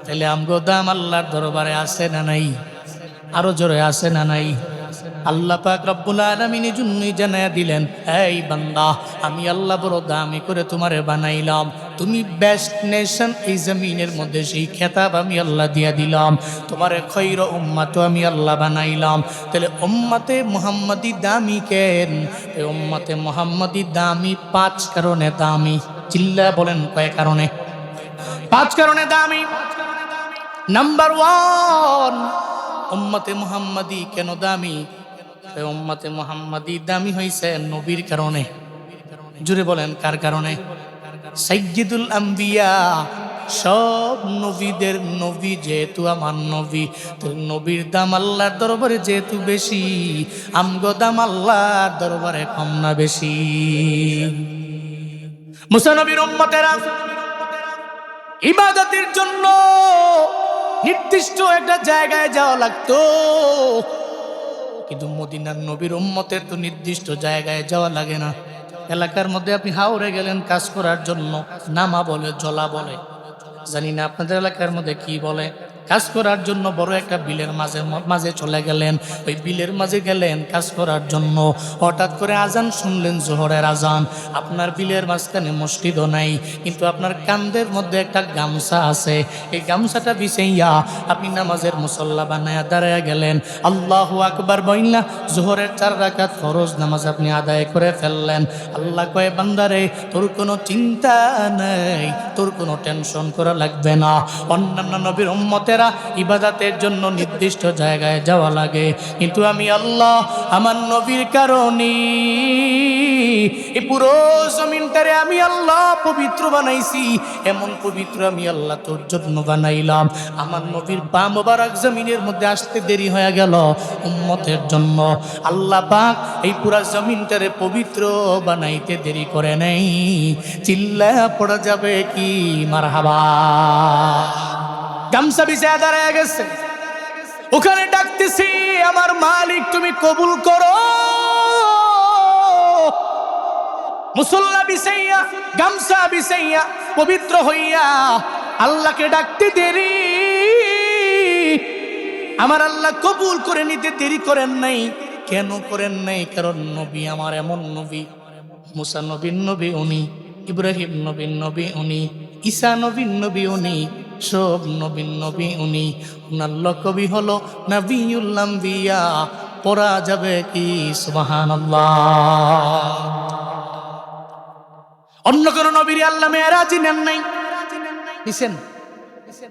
তাহলে আমগো দাম আল্লাহর দরবারে আছে না নাই আরো জোরে আছে না নাই আল্লাহ পাক রব্বুল আলামিন জন্যই জানায়া দিলেন এই বান্দা আমি আল্লাহ বড় দামি করে তোমারে বানাইলাম তুমি বেস্ট নেশন এই জমিনের মধ্যে সেই খেতাব আমি আল্লাহ দিয়া দিলাম তোমারে খৈর উম্মাত আমি আল্লাহ বানাইলাম তাহলে উম্মতে মুহাম্মাদি দামি কেন এই উম্মতে মুহাম্মাদি দামি 5 কারণে দামি চিল্লা বলেন কয় কারণে 5 কারণে দামি নাম্বার 1 উম্মতে মুহাম্মাদি কেন দামি উম্মতে মুহাম্মাদি দামি হইছে নবীর কারণে জুড়ে বলেন কার কারণে সাইয়্যিদুল আম্বিয়া সব নবীদের নবী যেহেতু আমার নবী তো নবীর দাম আল্লাহর দরবারে যেহেতু বেশি আমগো দাম আল্লাহর দরবারে কম না বেশি মুসা নবীর উম্মতেরা ইবাদতের জন্য নির্দিষ্ট একটা জায়গায় যাওয়া লাগতো কিন্তু মদিনার নবীর উম্মতের তো নির্দিষ্ট জায়গায় যাওয়া লাগে না এলাকার মধ্যে আপনি হাওড়ে গেলেন কাজ করার জন্য নামা বলে জলা বলে জানি না আপনাদের এলাকার মধ্যে কি বলে কাজ করার জন্য বড় একটা বিলের মাঝে চলে গেলেন ওই বিলের মাঝে গেলেন কাজ করার জন্য হঠাৎ করে আজান শুনলেন জোহরের আজান আপনার বিলের মাঝখানে মসজিদও নাই কিন্তু আপনার কাঁধের মধ্যে একটা গামছা আছে এই গামছাটা বিছাইয়া আপনি নামাজের মুসল্লা বানায়া দাঁড়ায়া গেলেন আল্লাহু আকবার বইলা জোহরের 4 রাকাত ফরজ নামাজ আপনি আদায় করে ফেললেন আল্লাহ কয় বান্দারে তোর কোনো চিন্তা নেই তোর কোনো টেনশন করা লাগবে না অন্যান্য নবীর উম্মতেরা ইবাদতের জন্য নির্দিষ্ট জায়গায় যাওয়া লাগে কিন্তু আমি আল্লাহ আমার নবীর কারণে এই পুরো জমিনটারে আমি আল্লাহ পবিত্র বানাইছি এমন পবিত্র আমি আল্লাহ তোর জন্য বানাইলাম আমার নবীর পা মোবারক জমিনের মধ্যে আসতে দেরি হয়ে গেল উম্মতের জন্য আল্লাহ পাক এই পুরো জমিনটারে পবিত্র বানাইতে দেরি করে নাই চিল্লা পড়া যাবে কি মারহাবা গামছা বিছায়া দাঁড়ায় গেছে ওখানে ডাকতেছি আমার মালিক তুমি কবুল করো মুসল্লা বিছাইয়া গামছা বিছাইয়া পবিত্র হইয়া আল্লাহকে ডাকতে দেরি আমার আল্লাহ কবুল করে নিতে দেরি করেন নাই কেন করেন নাই কারণ নবী আমার এমন নবী মুসা নবীর নবী উনি ইব্রাহিম নবীর নবী উনি ঈসা নবীর নবী উনি সব নবীন নবী উনি উনার লকবি হলো নবিউল আম্বিয়া পড়া যাবে কি সুবহানাল্লাহ অন্য কোন নবীর আল্লাহ মেরাজি নেন নাই নিছেন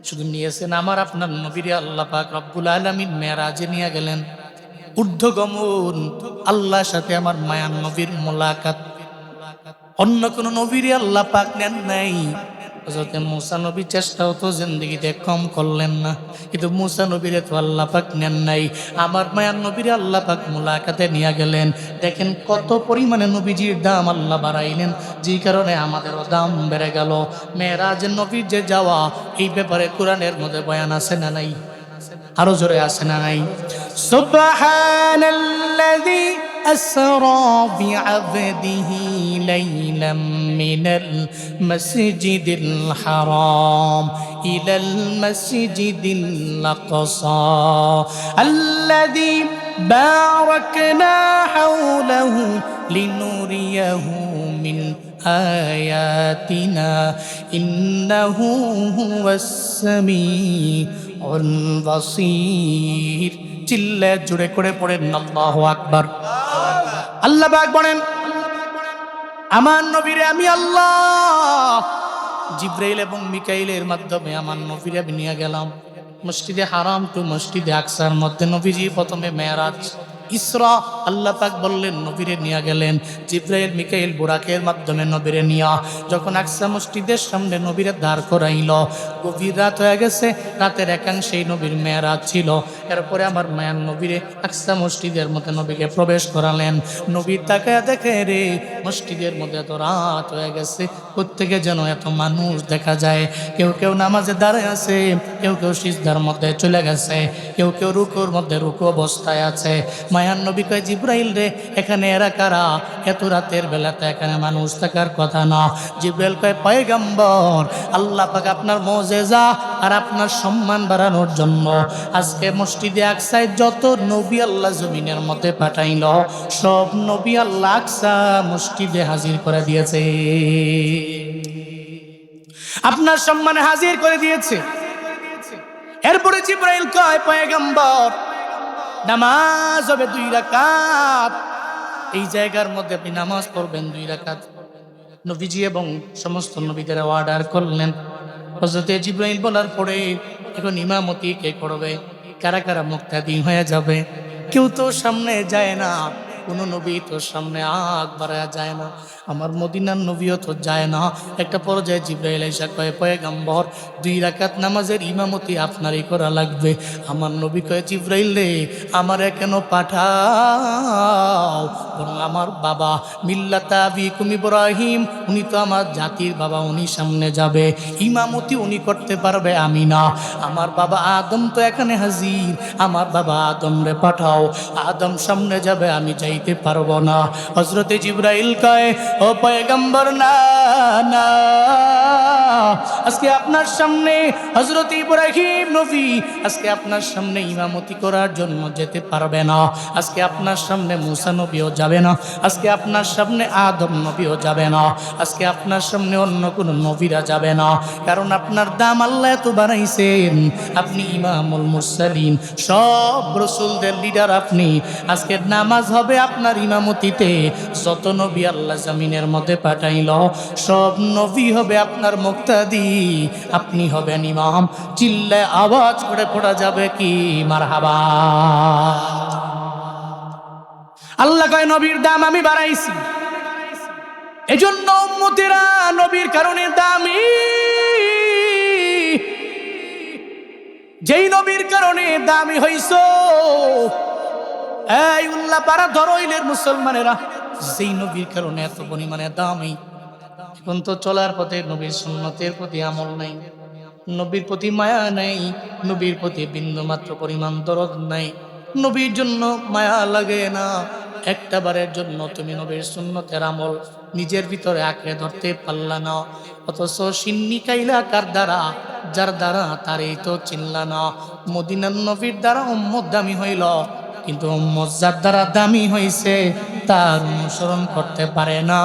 শুধু নিয়েছেন আমার আপনার নবীর আল্লাহ পাক রব্বুল আলামিন মেরাজে নিয়ে গেলেন ঊর্ধ্বগমন আল্লাহর সাথে আমার মায়ার নবীর মোলাকাত অন্য কোন নবীর আল্লাহ পাক নেন নাই হযরত মুসা নবী চেষ্টাও তো জিন্দেগিতে কম করলেন না কিন্তু মুসা নবীরে তো আল্লাহ পাক নেন নাই আমার মায়ার নবীরে আল্লাহ পাক মুলাকাতে নিয়ে গেলেন দেখেন কত পরিমাণে নবীজির দাম আল্লাহ বাড়াইলেন যেই কারণে আমাদেরও দাম বেড়ে গেল মেরাজের নবীর যে যাওয়া এই ব্যাপারে কোরআনের মধ্যে বয়ান আছে না নাই আরো জোরে আছে না নাই সুবহানাল্লাযী أسرى بعبده ليلا من المسجد الحرام إلى المسجد الأقصى الذي باركنا حوله لنريه من آياتنا إنه هو السميع البصير চিল্লে জোরে করে পড়েন আল্লাহু আকবার। আল্লাহ পাক বলেন আমার নবীরে আমি আল্লাহ জিবরাইল এবং মিকাইলের মাধ্যমে আমার নবীরে নিয়ে গেলাম মসজিদে হারাম টু মসজিদে আকসার মধ্যে। নবীজি প্রথমে মেরাজ ইসরা আল্লাহ পাক বললেন নবীরে নিয়ে গেলেন, জিবরাইল মিকাইল বুরাকের মাধ্যমে নবীরে নিয়া যখন আকসা মসজিদের সামনে নবীরে দাঁড় করাইল, গভীর রাত হয়ে গেছে, রাতের একাংশেই নবীর মেরাজ ছিল। এরপরে আমার মায়ার নবীরে আকসা মসজিদের মধ্যে নবীকে প্রবেশ করালেন। নবী তাকায় দেখে রে মসজিদের মধ্যে এত রাত হয়ে গেছে, প্রত্যেকে যেন এত মানুষ দেখা যায়। কেউ কেউ নামাজে দাঁড়ায় আছে, কেউ কেউ সিজদার মধ্যে চলে গেছে, কেউ কেউ রুকুর মধ্যে রুকু অবস্থায় আছে। মায়ার নবী কয় জিবরাইল রে এখানে এরা কারা? এত রাতের বেলাতে এখানে মানুষ থাকার কথা না। জিবরাইল কয় পয়গম্বর আল্লাহ পাক আপনার মুজিজা আর আপনার সম্মান বাড়ানোর জন্য আজকে মসজিদে আকসায় যত নবী আল্লাহ জমিনের মধ্যে পাঠাইল সব নবী আল্লাহ আকসা মসজিদে হাজির করে দিয়েছে, আপনার সম্মানে হাজির করে দিয়েছে। এরপরে জিবরাইল কয় পয়গম্বর নামাজ হবে 2 রাকাত, এই জায়গার মধ্যে আপনি নামাজ পড়বেন 2 রাকাত। নবীজি এবং সমস্ত নবীদের অর্ডার করলেন। হযরতে জিবরাইল বলার পরে এখন ইমামতি কে করবে? কারা কারা মুক্তাদি হয়ে যাবে? কেউ তো সামনে যায় না, কোনো নবী তো সামনে আগ বাড়ায়া যায় না, আমার মদিনার নবীও তো যায় না। একটা পর্যায়ে জিবরাইল এসে কয় পয়গম্বর 2 রাকাত নামাজের ইমামতি আপনারই করা লাগবে। আমার নবী কয় জিবরাইল রে আমারে কেন পাঠাও? বরং আমার বাবা মিল্লাতা আবিকুম ইব্রাহিম, উনি তো আমার জাতির বাবা, উনি সামনে যাবে, ইমামতি উনি করতে পারবে, আমি না। আমার বাবা আদম তো এখানে হাজির, আমার বাবা আদম রে পাঠাও, আদম সামনে যাবে, আমি যাইতে পারবো না। হযরতে জিবরাইল কয় ও পয়গম্বর না না, আজকে আপনার সামনে হযরত ইব্রাহিম নবী আজকে আপনার সামনে ইমামতি করার জন্য যেতে পারবে না, আজকে আপনার সামনে মুসা নবীও যাবে না, আজকে আপনার সামনে আদম নবীও যাবে না, আজকে আপনার সামনে অন্য কোন নবীরা যাবে না। কারণ আপনার দাম আল্লাহ এত বানাইছেন, আপনি ইমামুল মুরসালিন, সব রাসূলদের লিডার আপনি। আজকে নামাজ হবে আপনার ইমামতিতে। যত নবী আল্লাহ জমিনের মধ্যে পাঠাইল সব নবী হবে আপনার মুক্তাদি, আপনি হবেন ইমাম। চিল্লায় আওয়াজ করে পড়া যাবে কি মারহাবা? আল্লাহ কয় নবীর দাম আমি বাড়াইছি, এজন্য উম্মতেরা নবীর কারণে দামি। যেই নবীর কারণে দামি হইছো, এই উল্লাহ পাড়া ধরইলের মুসলমানেরা, যেই নবীর কারণে এত পরিমাণে দামি, এখন তো চলার পথে নবীর সুন্নতের প্রতি আমল নাই, নবীর প্রতি মায়া নাই, নবীর প্রতি বিন্দু মাত্র পরিমাণ দরদ নাই, নবীর জন্য মায়া লাগে না। একটা বারের জন্য তুমি নবীর সুন্নতের আমল নিজের ভিতরে আঁকড়ে ধরতে পারলা না, অথচ সিন্নি কাইলা কার দ্বারা? যার দ্বারা তারই তো চিনলা না। মদিনার নবীর দ্বারা উম্মত দামি হইল, কিন্তু উম্মত যার দ্বারা দামি হইছে তার অনুসরণ করতে পারে না।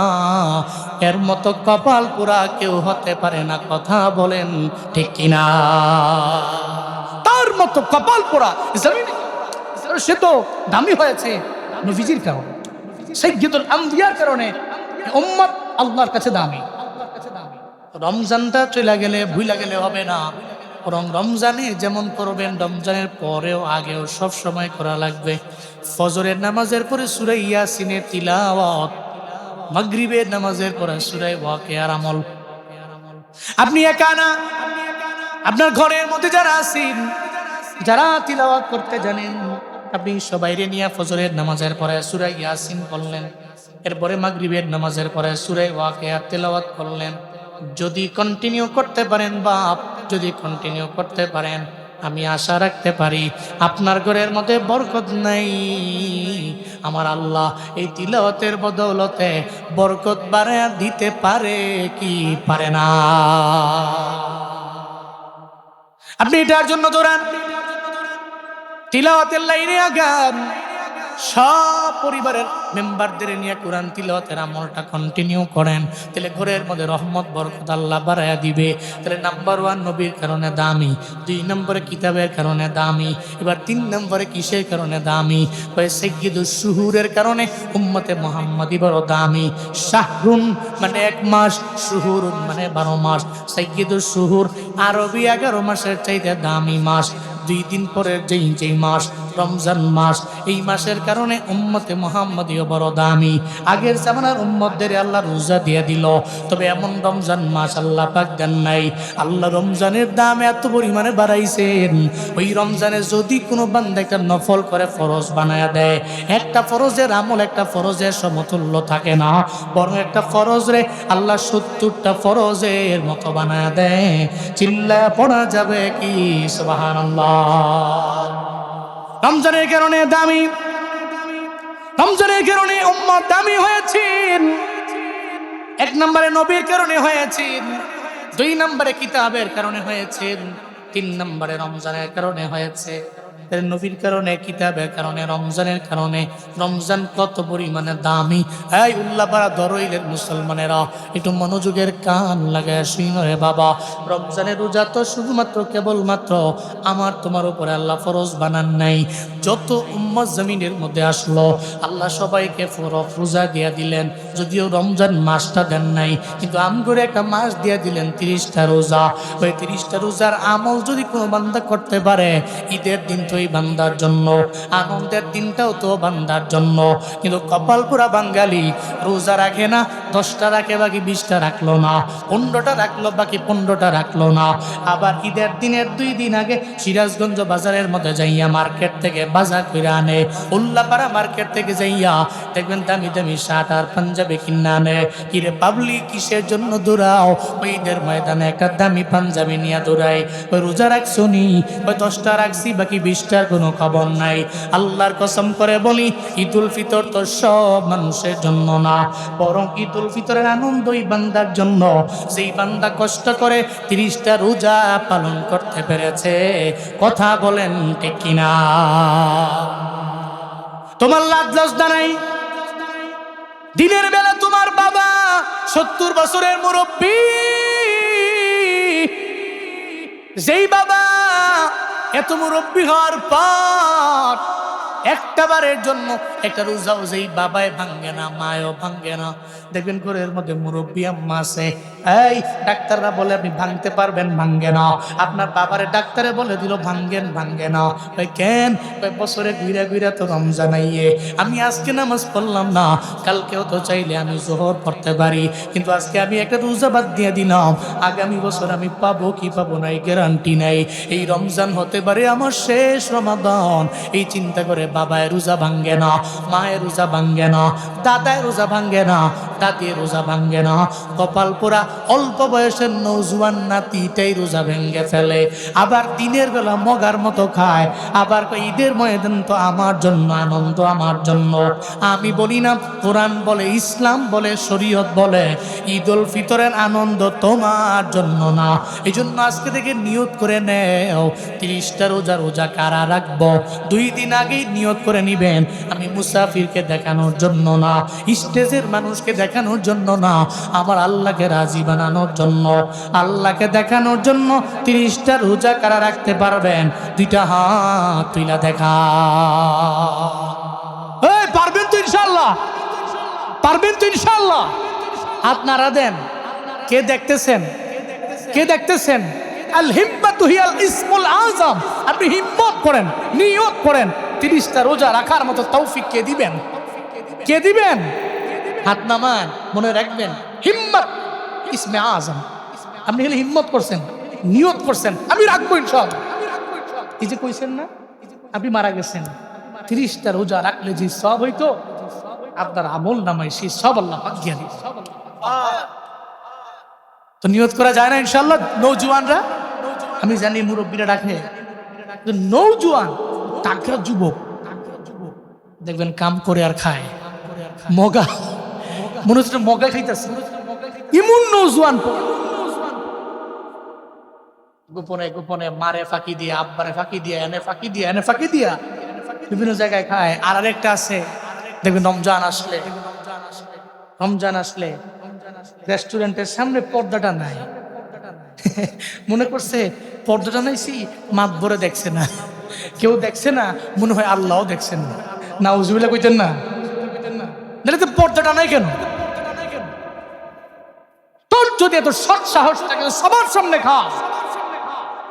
এর মতো কপাল পুরা কেউ হতে পারে না, কথা বলেন ঠিক কিনা? তার মতো কপাল পোড়া সে তো দামি হয়েছে নবীজির কারণে, সাইয়্যিদুল আম্বিয়ার কারণে উম্মত আল্লাহর কাছে দামি। রমজানটা চলে গেলে ভুলে গেলে হবে না, বরং রমজানে যেমন করবেন রমজানের পরেও আগেও সব সময় করা লাগবে। ফজরের নামাজের পরে সূরা ইয়াসিনের তিলাওয়াত, মাগরিবের নামাজের পরে সূরা ওয়াকিয়ার আমল। আপনি একা না, আপনার ঘরের মধ্যে যারা আছেন, যারা তিলাওয়াত করতে জানেন, আপনি সবাইরে নিয়ে ফজরের নামাজের পরে সূরা ইয়াসিন পড়লেন, এরপরে মাগরিবের নামাজের পরে সূরা ওয়াকিয়া তেলাওয়াত করলেন। যদি কন্টিনিউ করতে পারেন বাপ, যদি কন্টিনিউ করতে পারেন, আমি আশা রাখতে পারি আপনার ঘরের মধ্যে বরকত নাই, আমার আল্লাহ এই তিলাওয়াতের বদৌলতে বরকত বাড়ায়া দিতে পারে কি পারে না? আপনি এটার জন্য দৌড়ান, তিলাওয়াতের লাইনে আগান, সব পরিবারের মেম্বারদের নিয়ে কোরআন তিলাওয়াতের আমলটা কন্টিনিউ করেন, তাহলে ঘরের মধ্যে রহমত বরকত আল্লাহ বাড়ায়া দিবে। তাহলে নাম্বার 1 নবীর কারণে দামি, 2 নম্বরে কিতাবের কারণে দামি, এবার 3 নম্বরে কিসের কারণে দামি? সাইয়্যিদুশ শুহুরের কারণে উম্মতে মুহাম্মাদি বড় দামি। শাহরুন মানে 1 মাস, শুহুরুন মানে 12 মাস। সাইয়্যিদুশ শুহুর আরবি 11 মাসের চাইতে দামি মাস। 2 দিন পরের যেই মাস রমজান মাস, এই মাসের কারণে উম্মতে মুহাম্মাদিও বড় দামি। আগের জামানার উম্মতদের আল্লাহ রোজা দিয়ে দিল, তবে এমন রমজান মাস আল্লাহ পাক দেন নাই। আল্লাহ রমজানের দাম এত পরিমাণে বাড়াইছেন, ওই রমজানে যদি কোনো বান্দা একটা নফল করে ফরজ বানায়া দেয়, একটা ফরজের আমল একটা ফরজের সমতুল্য থাকে না, বরং একটা ফরজ রে আল্লাহ 70টা ফরজের মতো বানায়া দেয়। চিল্লায়া পড়া যাবে কি সুবহানাল্লাহ। রমজানের কারণে দামি, রমজানের কারণে উম্মত দামি হয়েছেন। 1 নম্বরে নবীর কারণে হয়েছেন, 2 নম্বরে কিতাবের কারণে হয়েছেন, 3 নম্বরে রমজানের কারণে হয়েছে। নবীর কারণে, কিতাবের কারণে, রমজানের কারণে। রমজান কত পরিমাণে দামি! এই উল্লাপাড়া দরইলের মুসলমানেরা একটু মনোযোগের কান লাগায় শুনো রে বাবা। রমজানের রোজা তো শুধুমাত্র কেবলমাত্র আমার তোমার উপরে আল্লাহ ফরজ বানান নাই। যত উম্মত জমিনের মধ্যে আসলো আল্লাহ সবাইকে ফরজ রোজা দিয়ে দিলেন, যদিও রমজান মাসটা দেন নাই, কিন্তু আমগরে একটা মাস দিয়ে দিলেন 30টা রোজা। ওই 30টা রোজার আমল যদি কোনো বান্দা করতে পারে, ঈদের দিন তো এই বান্দার জন্য, আনন্দের দিনটাও তো বান্দার জন্য। কিন্তু কপাল পুরা বাঙালি রোজা রাখে না, 10টা রাখে বাকি 20টা রাখলো না, 15টা রাখলো বাকি 15টা রাখলো না। আবার ঈদের দিনের 2 দিন আগে সিরাজগঞ্জ বাজারের মধ্যে যাইয়া মার্কেট থেকে বাজার করে আনে, উল্লাপাড়া মার্কেট থেকে যাইয়া দেখবেন দামি দামি শার্ট আর পাঞ্জাবি কিনে আনে। কিরে পাবলিক কিসের জন্য দৌড়াও? ওই ঈদের ময়দানে একটা দামি পাঞ্জাবি নিয়ে দৌড়াই। ওই রোজা রাখছো নি? ওই 10টা রাখছি বাকি 20টার কোনো খবর নাই। আল্লাহর কসম করে বলি, ঈদুল ফিতর তো সব মানুষের জন্য না, বরং ঈদুল ফিতরের আনন্দ ওই বান্দার জন্য যেই বান্দা কষ্ট করে 30টা রোজা পালন করতে পেরেছে। কথা বলেন ঠিক কিনা? তোমার লাজ লজ্জা নাই? দিনের বেলা তোমার বাবা 70 বছরের মুরব্বী, যেই বাবা এত মুরব্বী হওয়ার পর একটা বারের জন্য একটা রোজাও যেই বাবায় ভাঙ্গে না, মায়ও ভাঙ্গে না। দেখবেন ঘরের মধ্যে মুরব্বী আম্মা আছে, এই ডাক্তাররা বলে আপনি ভাঙতে পারবেন, ভাঙ্গে না। আপনার বাবারে ডাক্তারে বলে দিল ভাঙ্গেন, ভাঙ্গে না। ওই কেন? ওই বছরে ঘুরে ঘুরে তো রমজান আইয়ে, আমি আজকে নামাজ পড়লাম না, কালকেও তো চাইলে আমি জোহর পড়তে পারি, কিন্তু আজকে আমি একটা রোজা বাদ দিয়ে দিলাম, আগামী বছর আমি পাবো কি পাবো না এই গ্যারান্টি নাই। এই রমজান হতে পারে আমার শেষ রমাদান। এই চিন্তা করে বাবায় রোজা ভাঙ্গে না, মায়ের রোজা ভাঙ্গে না, দাদায় রোজা ভাঙ্গে না, দাদির রোজা ভাঙ্গে না। কপাল পোড়া অল্প বয়সের নৌজওয়ান নাতিটাই রোজা ভেঙ্গে ফেলে, আবার দিনের বেলা মগার মতো খায়, আবার ঈদের ময়দান তো আমার জন্য, আনন্দ আমার জন্য। আমি বলি না, কোরআন বলে, ইসলাম বলে, শরীয়ত বলে ঈদুল ফিতরের আনন্দ তোমার জন্য না। এই জন্য আজকে থেকে নিয়ত করে নেও, 30টা রোজা কারা রাখবো 2 দিন আগেই নিয়ত করে নিবেন। আমি মুসাফিরকে দেখানোর জন্য না, স্টেজের মানুষকে দেখানোর জন্য না, আমার আল্লাহকে রাজি বানানোর জন্য, আল্লাহকে দেখানোর জন্য 30টা রোজা কারা রাখতে পারবেন? 2টা হাত তুইলা দেখা। এই পারবেন তো ইনশাআল্লাহ? পারবেন তো ইনশাআল্লাহ? হাত নাড়া দেন। কে দেখতেছেন? কে দেখতেছেন? আল হিম্মাতু হিয়াল ইসমুল আযম। আপনি হিম্মত করেন, নিয়ত করেন, 30টা রোজা রাখার মতো তৌফিক কে দিবেন? কে দিবেন? হাত নামান, মনে রাখবেন হিম্মত ইসমে আযম। আপনি হলে হিম্মত করছেন, নিয়ত করছেন আমি রাখবো ইনশাআল্লাহ। এই যে কইছেন না আপনি মারা গেছেন, 30টা রোজা রাখলে যে সব হইতো, আপনার আমল নামায় সেই সব আল্লাহ পাক দিয়ে দিবেন। তো নিয়ত করা যায় না ইনশাআল্লাহ? নওজওয়ানরা, আমি জানি মুরব্বীরা রাখে, নৌজোয়ান টাকরা যুবক দেখবেন কাম করে আর খায় মগা, মনে হচ্ছে মগা খাইতেছে, ইমন নৌজোয়ান গোপনে গোপনে মারে ফাঁকি দিয়ে, আব্বারে ফাঁকি দিয়ে, এনে ফাঁকি দিয়ে, এনে ফাঁকি দিয়া বিভিন্ন জায়গায় খায়। আর আরেকটা আছে দেখবেন রমজান আসলে রেস্টুরেন্টের সামনে পর্দাটা নাই, মনে করছে পর্দাটা নাইছি মাতবরে দেখছে না, কেউ দেখছে না, মনে হয় আল্লাহও দেখছেন না। নাউজুবিল্লাহ কইতেন না, নাহলে তো পর্দাটা নাই কেন? তোর যদি এত সৎ সাহস থাকে সবার সামনে খা।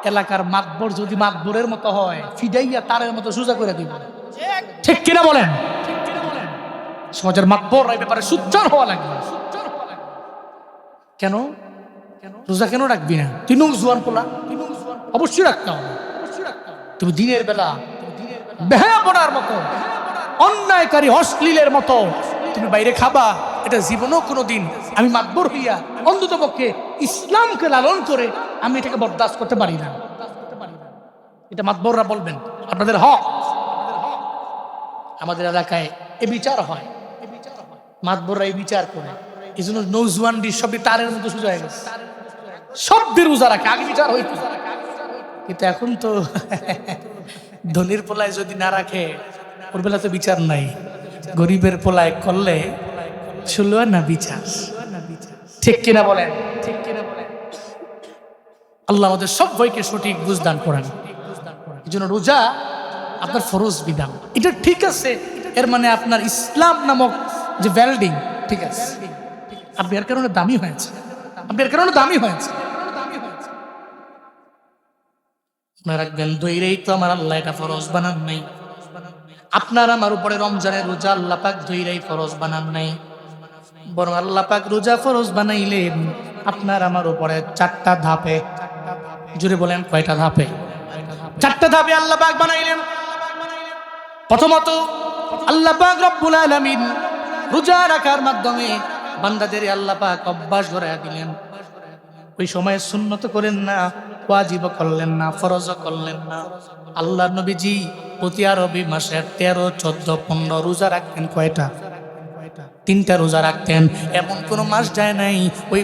এলাকার মাতবর যদি মাতবরের মতো হয়, ফিডাইয়া তারের মতো সোজা করে দিব, ঠিক কিনা বলেন? সমাজের মাতবর এই ব্যাপারে সুচ্চার হওয়া লাগবে। কেন রোজা কেন রাখবি না? তুই নৌজোয়ান পোলা, অবশ্যই রাখতে হবে। তুমি দিনের বেলা বেহায়াপনার মতো, অন্যায়কারী অশ্লীলের মতো তুমি বাইরে খাবা, এটা জীবনেও কোনোদিন আমি মাতবর হইয়া অন্তত পক্ষে ইসলামকে লালন করে আমি এটাকে বরদাস্ত করতে পারি না। এটা মাতবররা বলবেন, আপনাদের হক। আমাদের এলাকায় এ বিচার হয়, মাতবররা এই বিচার করে, এই জন্য নৌজওয়ানদের সবই তারের মতো সোজা হয়ে গেছে, সবদের রোজা রাখে, আগে বিচার হইতো। কিন্তু এখন তো ধনির পোলায় যদি না রাখে ওর বেলা তো বিচার নাই, গরিবের পোলায় করলে শুনলো না বিচার, ঠিক কিনা বলেন? আল্লাহ আমাদের সব বইকে সঠিক বুঝদান করেন। এই জন্য রোজা আপনার ফরজ বিধান, এটা ঠিক আছে, এর মানে আপনার ইসলাম নামক যে ভ্যালডিং ঠিক আছে, আপনি এর কারণে দামি হয়েছে, আপনি এর কারণে দামি হয়েছে। রাখবেন দইরেই তো আমার আল্লাহ এটা ফরজ বানান নাই, আপনার আমার উপরে রমজানের রোজা আল্লাহ পাক দইরেই ফরজ বানান নাই, বরং আল্লাহ পাক রোজা ফরজ বানাইলেন আপনার আমার উপরে 4টা ধাপে। জুড়ে বলেন কয়টা ধাপে? 4টা ধাপে আল্লাহ পাক বানাইলেন। প্রথমত আল্লাহ পাক রব্বুল আলামিন রোজা রাখার মাধ্যমে বান্দাদের আল্লাহ পাক অভ্যাস গড়াইয়া দিলেন। ওই সময় সুন্নত করেন না, ওয়াজিব করলেন না, ফরজ করলেন না। আল্লাহ নবীজি প্রতি আরবি মাসের 13, 14, 15 রোজা রাখতেন। কয়টা? 3টা রোজা রাখতেন। এমন কোন মাস যায় নাই ওই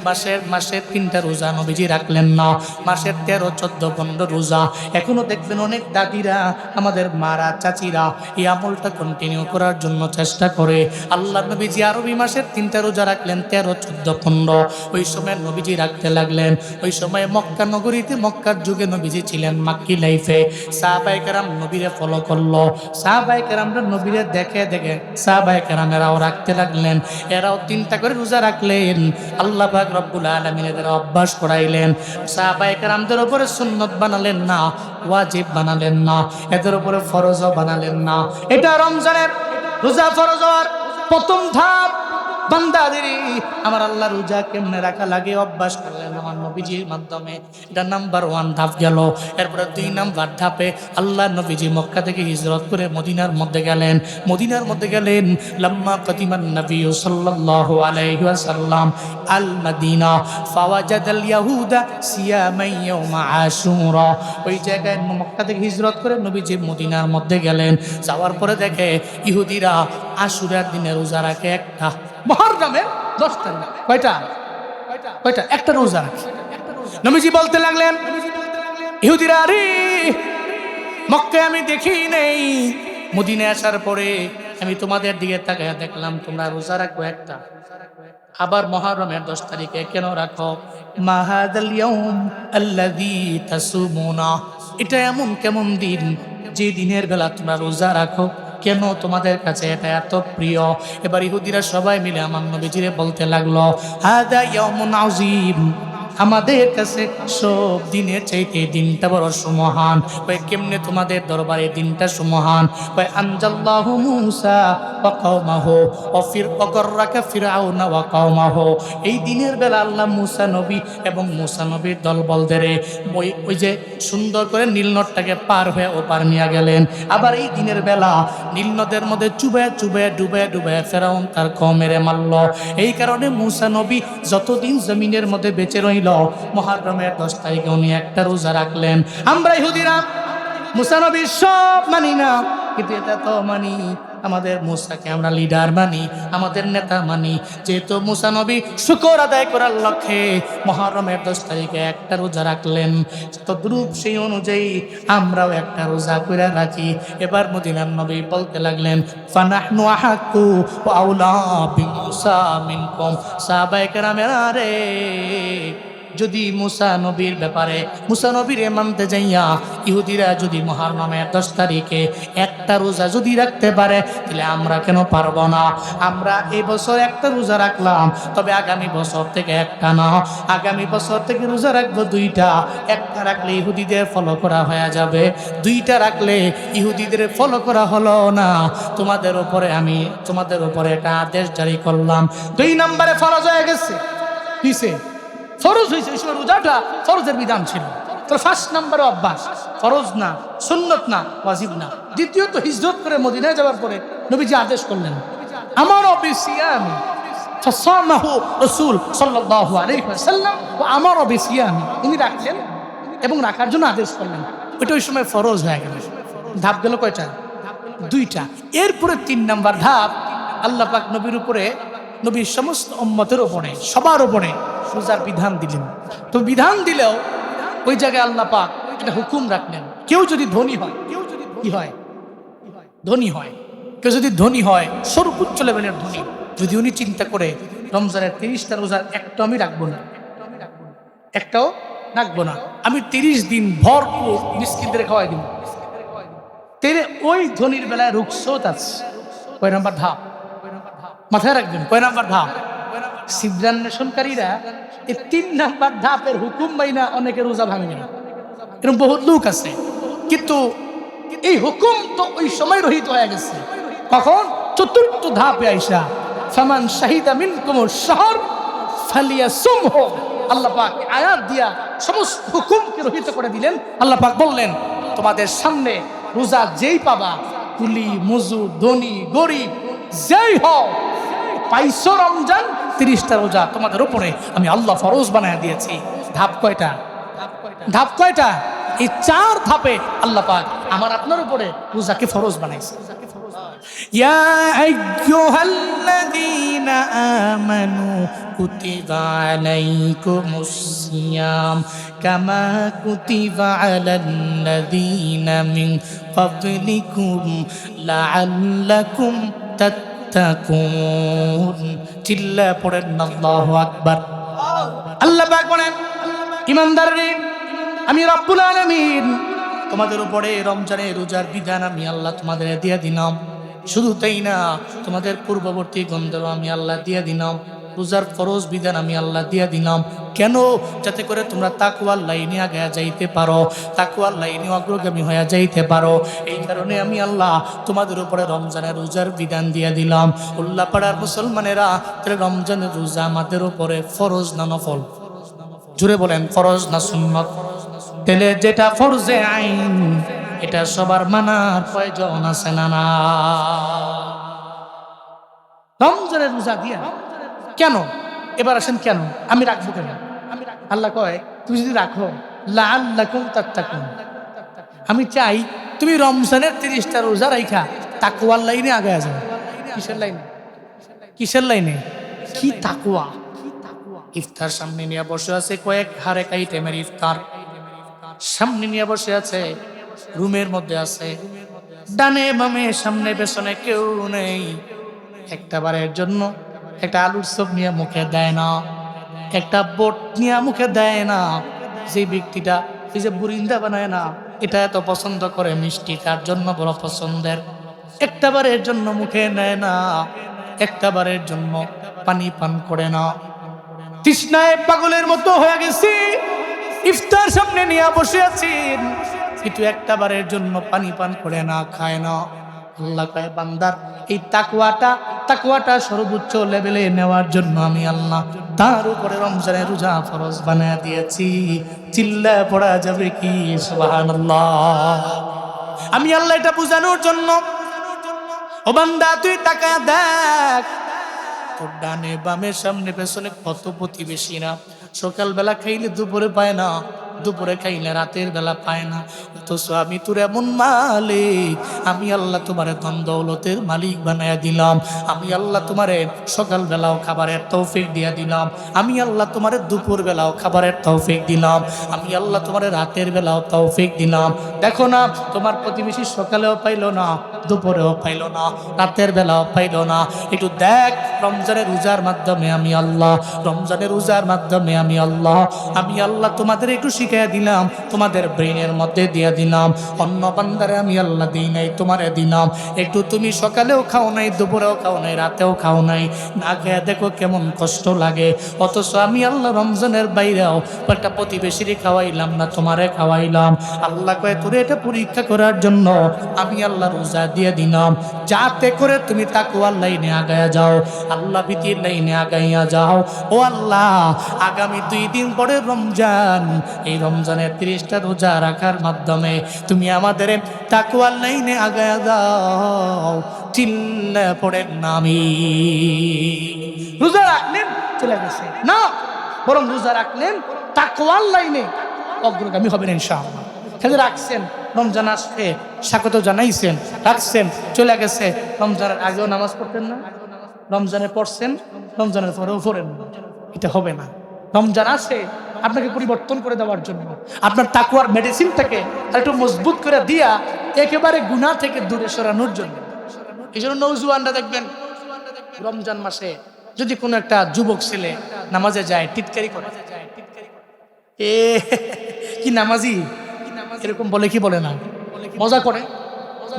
মাসের 3টা রোজা নবীজি রাখলেন না। মাসের 13, 14, 15 রোজা। এখনো দেখবেন অনেক দাদিরা, আমাদের মারা, চাচিরা এই আমলটা কন্টিনিউ করার জন্য চেষ্টা করে। আল্লাহ নবীজি আরবি মাসের 3টা রোজা রাখলেন, 13, 14, 15। ওই সময় নবীজি রাখতে লাগলেন। ওই সময় মক্কা নগরীতে, মক্কার যুগে নবীজি ছিলেন মাক্কি লাইফে। সাহাবায়ে কেরাম নবীরে ফলো করলো, সাহাবায়ে কেরামরা নবীরে দেখে দেখে সাহাবায়ে কেরামেরাও রাখতে লাগলেন। এরাও 3টা করে রোজা রাখলেন। আল্লাহ পাক রব্বুল আলামিন এদের অভ্যাস করাইলেন। সাহাবায়ে কেরামদের উপরে সুন্নত বানালেন না, ওয়াজিব বানালেন না, এদের উপরে ফরজও বানালেন না। এটা রমজানের রোজা ফরজ হওয়ার প্রথম ধাপ। বান্দাদেরই আমার আল্লাহ রোজা কেমনে রাখা লাগে অভ্যাস করলেন আমার নবীজির মাধ্যমে। এটা নাম্বার 1 ধাপ গেল। এরপরে 2 নাম্বার ধাপে আল্লাহ নবীজি মক্কা থেকে হিজরত করে মদিনার মধ্যে গেলেন। মদিনার মধ্যে গেলেন লাম্মা কাদিমান নবী সাল্লাল্লাহু আলাইহি ওয়াসাল্লাম আল মদিনা ফাওয়াজাদাল ইয়াহুদা সিয়ামা ইয়াউম আশুরা। ওই জায়গায় মক্কা থেকে হিজরত করে নবীজি মদিনার মধ্যে গেলেন। যাওয়ার পরে দেখে ইহুদিরা আশুরার দিনে রোজা রাখে, একটা মুহররমের 10 তারিখ। কয়টা? একটা রোজা রাখে। নবীজি বলতে লাগলেন, ইহুদিরা রে, মক্কায় আমি দেখি নেই, মদিনায় আসার পরে আমি তোমাদের দিকে তাকায় দেখলাম তোমরা রোজা রাখো একটা, আবার মুহররমের 10 তারিখে কেন রাখো? মা হাদাল ইয়াউম আল্লাযী তাসুমুনা, এটা এমন কেমন দিন যে দিনের বেলা তোমরা রোজা রাখো, কেন তোমাদের কাছে এটা এত প্রিয়? এবার ইহুদিরা সবাই মিলে আমার নবীজিরে বলতে লাগলো, হাদা ইয়াউমুন আযীম, আমাদের কাছে সব দিনের চাইতে দিনটা বড় সুমহান। ওই কেমনে তোমাদের দরবারে দিনটা সুমহান? ওই আনজাল্লাহু মূসা ওয়া কওমাহু ওয়া ফিরআউনা ফিরআউনা ওয়া কওমাহু, এই দিনের বেলা আল্লাহ মূসা নবী এবং মূসা নবীর দলবলদের ওই যে সুন্দর করে নীলনদটাকে পার হয়ে ওপার নিয়ে গেলেন। আবার এই দিনের বেলা নীলনদের মধ্যে চুবায় চুবায় ডুবায় ডুবায় ফেরাউন তার কওমের মারল। এই কারণে মূসা নবী যতদিন জমিনের মধ্যে বেঁচে রইল মুহররমের 10 তারিখে উনি একটা রোজা রাখলেন। আমরা ইহুদিরা মুসা নবী সব মানি না, কিন্তু এটা তো মানি আমাদের মুসাকে আমরা লিডার মানি, আমাদের নেতা মানি। যেহেতু মুসা নবী শুকর আদায় করার লক্ষ্যে মুহররমের 10 তারিখে একটা রোজা রাখলেন, তদ্রূপ সেই অনুযায়ী আমরাও একটা রোজা করে রাখি। এবার মদিনার নবী বলতে লাগলেন, ফানাহনু আহাক্কু ওয়া আউলা বিমুসা মিনকুম। সাহাবায়ে কেরামেরা রে, যদি মুসা নবীর ব্যাপারে মুসা নবীরে মানতে যাইয়া ইহুদিরা যদি মুহররমের 10 তারিখে একটা রোজা যদি রাখতে পারে, তাহলে আমরা কেন পারবো না? আমরা এই বছর একটা রোজা রাখলাম, তবে আগামী বছর থেকে একটা না, আগামী বছর থেকে রোজা রাখবো 2টা। একটা রাখলে ইহুদিদের ফলো করা হয়ে যাবে, 2টা রাখলে ইহুদিদের ফলো করা হলো না। তোমাদের উপরে একটা আদেশ জারি করলাম। 2 নম্বরে ফরজ হয়ে গেছে। কিসে ফরজ হয়েছে? ওই সময় রোজাটা ফরজের বিধান ছিল। তো 1 নম্বরে অভ্যাস, ফরজ না, সুন্নত না, ওয়াজিব না। দ্বিতীয়ত হিজরত করে মদিনায় যাওয়ার পরে নবীজি আদেশ করলেন, আমার বিসিয়ামি, ফাসামাহু রাসূল সাল্লাল্লাহু আলাইহি ওয়াসাল্লাম ওয়া আমারা বিসিয়ামি। উনি রাখলেন এবং রাখার জন্য আদেশ করলেন। ওইটা ওই সময় ফরজ হয়ে গেল। ধাপ গেল কয়টা? 2টা। এরপরে 3 নম্বর ধাপ, আল্লাহ পাক নবীর উপরে, নবীর সমস্ত উম্মতের উপরে, সবার উপরে রোজার বিধান দিলেন। তো বিধান দিলেও ওই জায়গায় আল্লাহ পাক একটা হুকুম রাখলেন, কেউ যদি ধনী হয়, কি হয়? ধনী হয়। কেউ যদি ধনী হয়, সর্বোচ্চ লেভেলের ধনী, যদি উনি চিন্তা করে রমজানের 30টা রোজার একটা আমি রাখবো না, একটাও রাখবো না, আমি 30 দিন ভরপুর মিসকিনদের খাওয়াই দিব, তেরে ওই ধনীর বেলায় রুখসত আছে। কয় নাম্বার ধাপ? মাথায় রাখবেন, কয় নাম্বার ধাপ? সিদ্ধান্বেষণকারীরা এই 3 নাম্বার ধাপের হুকুম বাইনা অনেকে রোজা ভাঙে না, এরকম বহুত লোক আছে। কিন্তু এই হুকুম তো ওই সময় রহিত হয়ে গেছে। কখন? 4র্থ ধাপে আইসা, ফামান শাহিদা মিনকুমুশ শাহর ফালিয়াসুমহু। আল্লাহ পাক আয়াত দিয়া সমস্ত হুকুমকে রহিত করে দিলেন। আল্লাহ পাক বললেন, তোমাদের সামনে রোজা যেই পাবা, কুলি মজুর, ধনী গরিব যেই হও, পাইছো রমজান 30টা রোজা তোমাদের উপরে আমি আল্লাহ ফরজ বানায় দিয়েছি। ধাপ কয়টা? ধাপ কয়টা? এই 4 ধাপে আল্লাহ পাক আমার আপনার উপরে রোজাকে ফরজ বানাইছে। ইয়া আইয়ুহাল্লাযীনা আমানু কুতিবা আলাইকুমুস সিয়াম কামা কুতিবা আলাল্লাযীনা মিন ক্বাবলিকুম লাআল্লাকুম তাত্তাকুন। চিল্লা পড়েন আল্লাহু আকবার। আল্লাহ পাক বলেন, ঈমানদাররে, আমি রব্বুল আলামিন তোমাদের উপরে রমজানের রোজার বিধান আমি আল্লাহ তোমাদের দিয়ে দিলাম। শুধু তাই না, তোমাদের পূর্ববর্তী গণদেরও আমি আল্লাহ দিয়ে দিলাম। রোজার ফরজ বিধান আমি আল্লাহ দিয়ে দিলাম। কেন? যাতে করে তোমরা তাকওয়ার লাইনে আগে যাইতে পারো, তাকওয়ার লাইনে অগ্রগামী হয়ে যাইতে পারো। এই কারণে আমি আল্লাহ তোমাদের উপরে রমজানের রোজার বিধান দিয়ে দিলাম। উল্লাপাড়ার মুসলমানেরা, তাহলে রমজানের রোজা আমাদের উপরে ফরজ না নফল? জুড়ে বলেন, ফরজ না সুন্নত? তাহলে যেটা ফরজে আইন, এটা সবার মানার প্রয়োজন আছে না? না, রমজানের রোজা দিয়া কেন? এবার আসেন, কেন আমি রাখবো? কেন? আল্লাহ কয়, তুমি যদি রাখো লাআল্লাকুম তাত্তাকুন, আমি চাই তুমি রমজানের 30টা রোজা রাখা তাকওয়ার লাইনে আগে যাও। কিসের লাইনে? কিসের লাইনে? কি তাকওয়া? ইফতার সামনে নিয়ে বসে আছে, কয়েক হারেক আইটেমের ইফতার সামনে নিয়ে বসে আছে, রুমের মধ্যে আছে, ডানে বামে সামনে পেছনে কেউ নেই। একটা বারের জন্য একটা আলুর চপ নিয়ে মুখে দেয় না, একটা বোট নিয়ে মুখে দেয় না। যে ব্যক্তিটা এই যে বুরিন্দা বানায় না, এটা এত পছন্দ করে মিষ্টি, তার জন্য বড় পছন্দের। একটা বারের জন্য মুখে নেয় না, একটা বারের জন্য পানি পান করে না। তৃষ্ণায় পাগলের মতো হয়ে গেছি, ইফতার সামনে নিয়ে বসে আছেন, কিন্তু একটা বারের জন্য পানি পান করে না, খায় না। আল্লাহ কয়, বান্দার এই তাকওয়াটা সর্বোচ্চ লেভেলে নেওয়ার জন্য আমি আল্লাহ তার উপরে রমজানের রোজা ফরজ বানায় দিয়েছি। চিল্লা পড়া যাবে কি সুবহানাল্লাহ? আমি আল্লাহ এটা বোঝানোর জন্য, ও বান্দা তুই তাকায় দেখ, তোর ডানে বামে সামনে পেছনে কত প্রতিবেশী না, সকালবেলা খাইলে দুপুরে পায় না, দুপুরে খাইলে রাতের বেলা পায় না। অথচ আমি তোর এমন মালিক, আমি আল্লাহ তোমারে ধন দৌলতের মালিক বানায়া দিলাম। আমি আল্লাহ তোমারে সকাল বেলাও খাবারের তৌফিক দিয়া দিলাম। আমি আল্লাহ তোমারে দুপুর বেলাও খাবারের তৌফিক দিলাম। আমি আল্লাহ তোমারে রাতের বেলাও তৌফিক দিলাম। দেখো না, তোমার প্রতিবেশী সকালেও পাইলো না, দুপুরেও পাইলো না, রাতের বেলাও পাইলো না। একটু দেখ, রমজানের রোজার মাধ্যমে আমি আল্লাহ, রমজানের রোজার মাধ্যমে আমি আল্লাহ, আমি আল্লাহ তোমাদের একটু শিখাইয়া দিলাম, তোমাদের ব্রেনের মধ্যে দিয়া দিলাম। অন্য বান্দারে আমি আল্লাহ দিই নাই, তোমারে দিলাম। একটু তুমি সকালেও খাও নাই, দুপুরেও খাও নাই, রাতেও খাও নাই, না খেয়ে দেখো কেমন কষ্ট লাগে। অথচ আমি আল্লাহ রমজানের বাইরেও একটা প্রতিবেশীরে খাওয়াইলাম না, তোমারে খাওয়াইলাম। আল্লাহ কয়ে তোরে এটা পরীক্ষা করার জন্য আমি আল্লাহ রোজা দিয়ে দিলাম, যাতে করে তুমি তাকওয়ার লাইনে আগায়া যাও, আল্লাহ ভীতির লাইনে আগাইয়া যাও। ও আল্লাহ, আগামী 2 দিন পরে রমজান, এই রমজানের 30টা রোজা রাখার মাধ্যমে তুমি আমাদের তাকওয়ার লাইনে আগায়া যাও। চিল্লা পড়েন নামি। রোজা রাখলেন চলে গেছে না, বরং রোজা রাখলেন তাকওয়ার লাইনে অগ্রগামী হবেন ইনশাআল্লাহ। খেলে রাখছেন, রমজান আসছে স্বাগত জানাইছেন, রাখছেন চলে গেছে। রমজানের আগেও নামাজ পড়তেন না, রমজানে পড়ছেন, রমজানের পরেও পড়েন না, এটা হবে না। রমজান আসে আপনাকে পরিবর্তন করে দেওয়ার জন্য, আপনার তাকওয়ার মেডিসিনটাকে একটু মজবুত করে দিয়া একেবারে গুনাহ থেকে দূরে সরানোর জন্য। এই জন্য নওজোয়ানরা দেখবেন রমজান মাসে যদি কোনো একটা যুবক ছেলে নামাজে যায়, টিটকারি করে, এ কি নামাজি, এরকম বলে কি বলে না, মজা করে,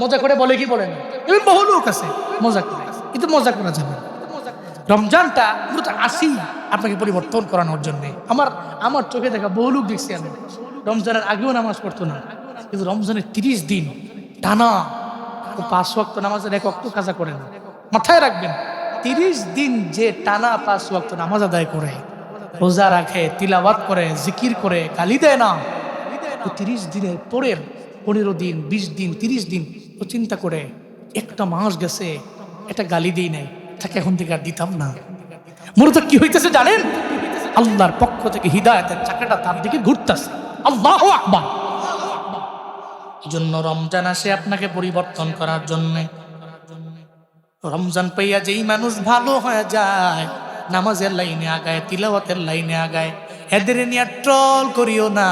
মজা করে বলে কি বলে না, এমন বহু লোক আছে মজা করে, কিন্তু মজা করা যাবে। রমজানটা মূলত আসি আপনাকে পরিবর্তন করানোর জন্যে। আমার চোখে দেখা বহু লোক দেখছি আমি, রমজানের আগেও নামাজ পড়তো না, কিন্তু রমজানের 30 দিন টানা 5 ওয়াক্ত নামাজের 1 ওয়াক্ত কাজা করে না। মাথায় রাখবেন, 30 দিন যে টানা 5 ওয়াক্ত নামাজ আদায় করে, রোজা রাখে, তিলাওয়াত করে, জিকির করে, গালি দেয় না, 30 দিনের পরের 15 দিন, 20 দিন, 30 দিন ও চিন্তা করে একটা মাস গেছে, এটা গালি দিই নাই, তাকে এখন থেকে আর দিতাম না। মূলত কি হইতেছে জানেন? আল্লাহর পক্ষ থেকে হিদায়াতের চাকাটা তার দিকে ঘুরতেছে। আল্লাহু আকবার। এই জন্য রমজান আসে আপনাকে পরিবর্তন করার জন্য। রমজান পাইয়া যেই মানুষ ভালো হয়ে যায়, নামাজের লাইনে আগায়, তিলাওয়াতের লাইনে আগায়, এদের নিয়ে ট্রল করিও না,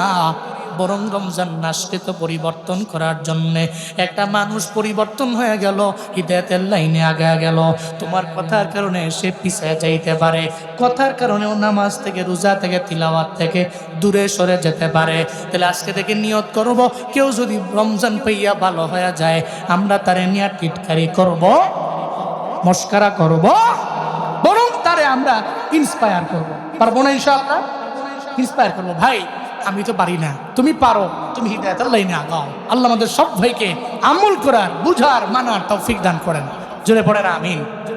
বরং রমজান আসলে তো পরিবর্তন করার জন্যে। একটা মানুষ পরিবর্তন হয়ে গেল, হিদায়াতের লাইনে আগায় গেল, তোমার কথার কারণে সে পিছিয়ে যাইতে পারে, কথার কারণেও নামাজ থেকে, রোজা থেকে, তিলাওয়াত থেকে দূরে সরে যেতে পারে। তাহলে আজকে থেকে নিয়ত করব, কেউ যদি রমজান পাইয়া ভালো হয়ে যায়, আমরা তারে নিয়ে টিটকারি করব, মস্কারা করব, বরং তারে আমরা ইন্সপায়ার করব। পারবো না ইনশাআল্লাহ? ইন্সপায়ার করবো, ভাই আমি তো পারি না, তুমি পারো, তুমি হিদায়াতের লাইনে আগাও। আল্লাহ আমাদের সব ভাইকে আমল করার, বুঝার, মানার তৌফিক দান করেন। জোরে পড়েন আমিন।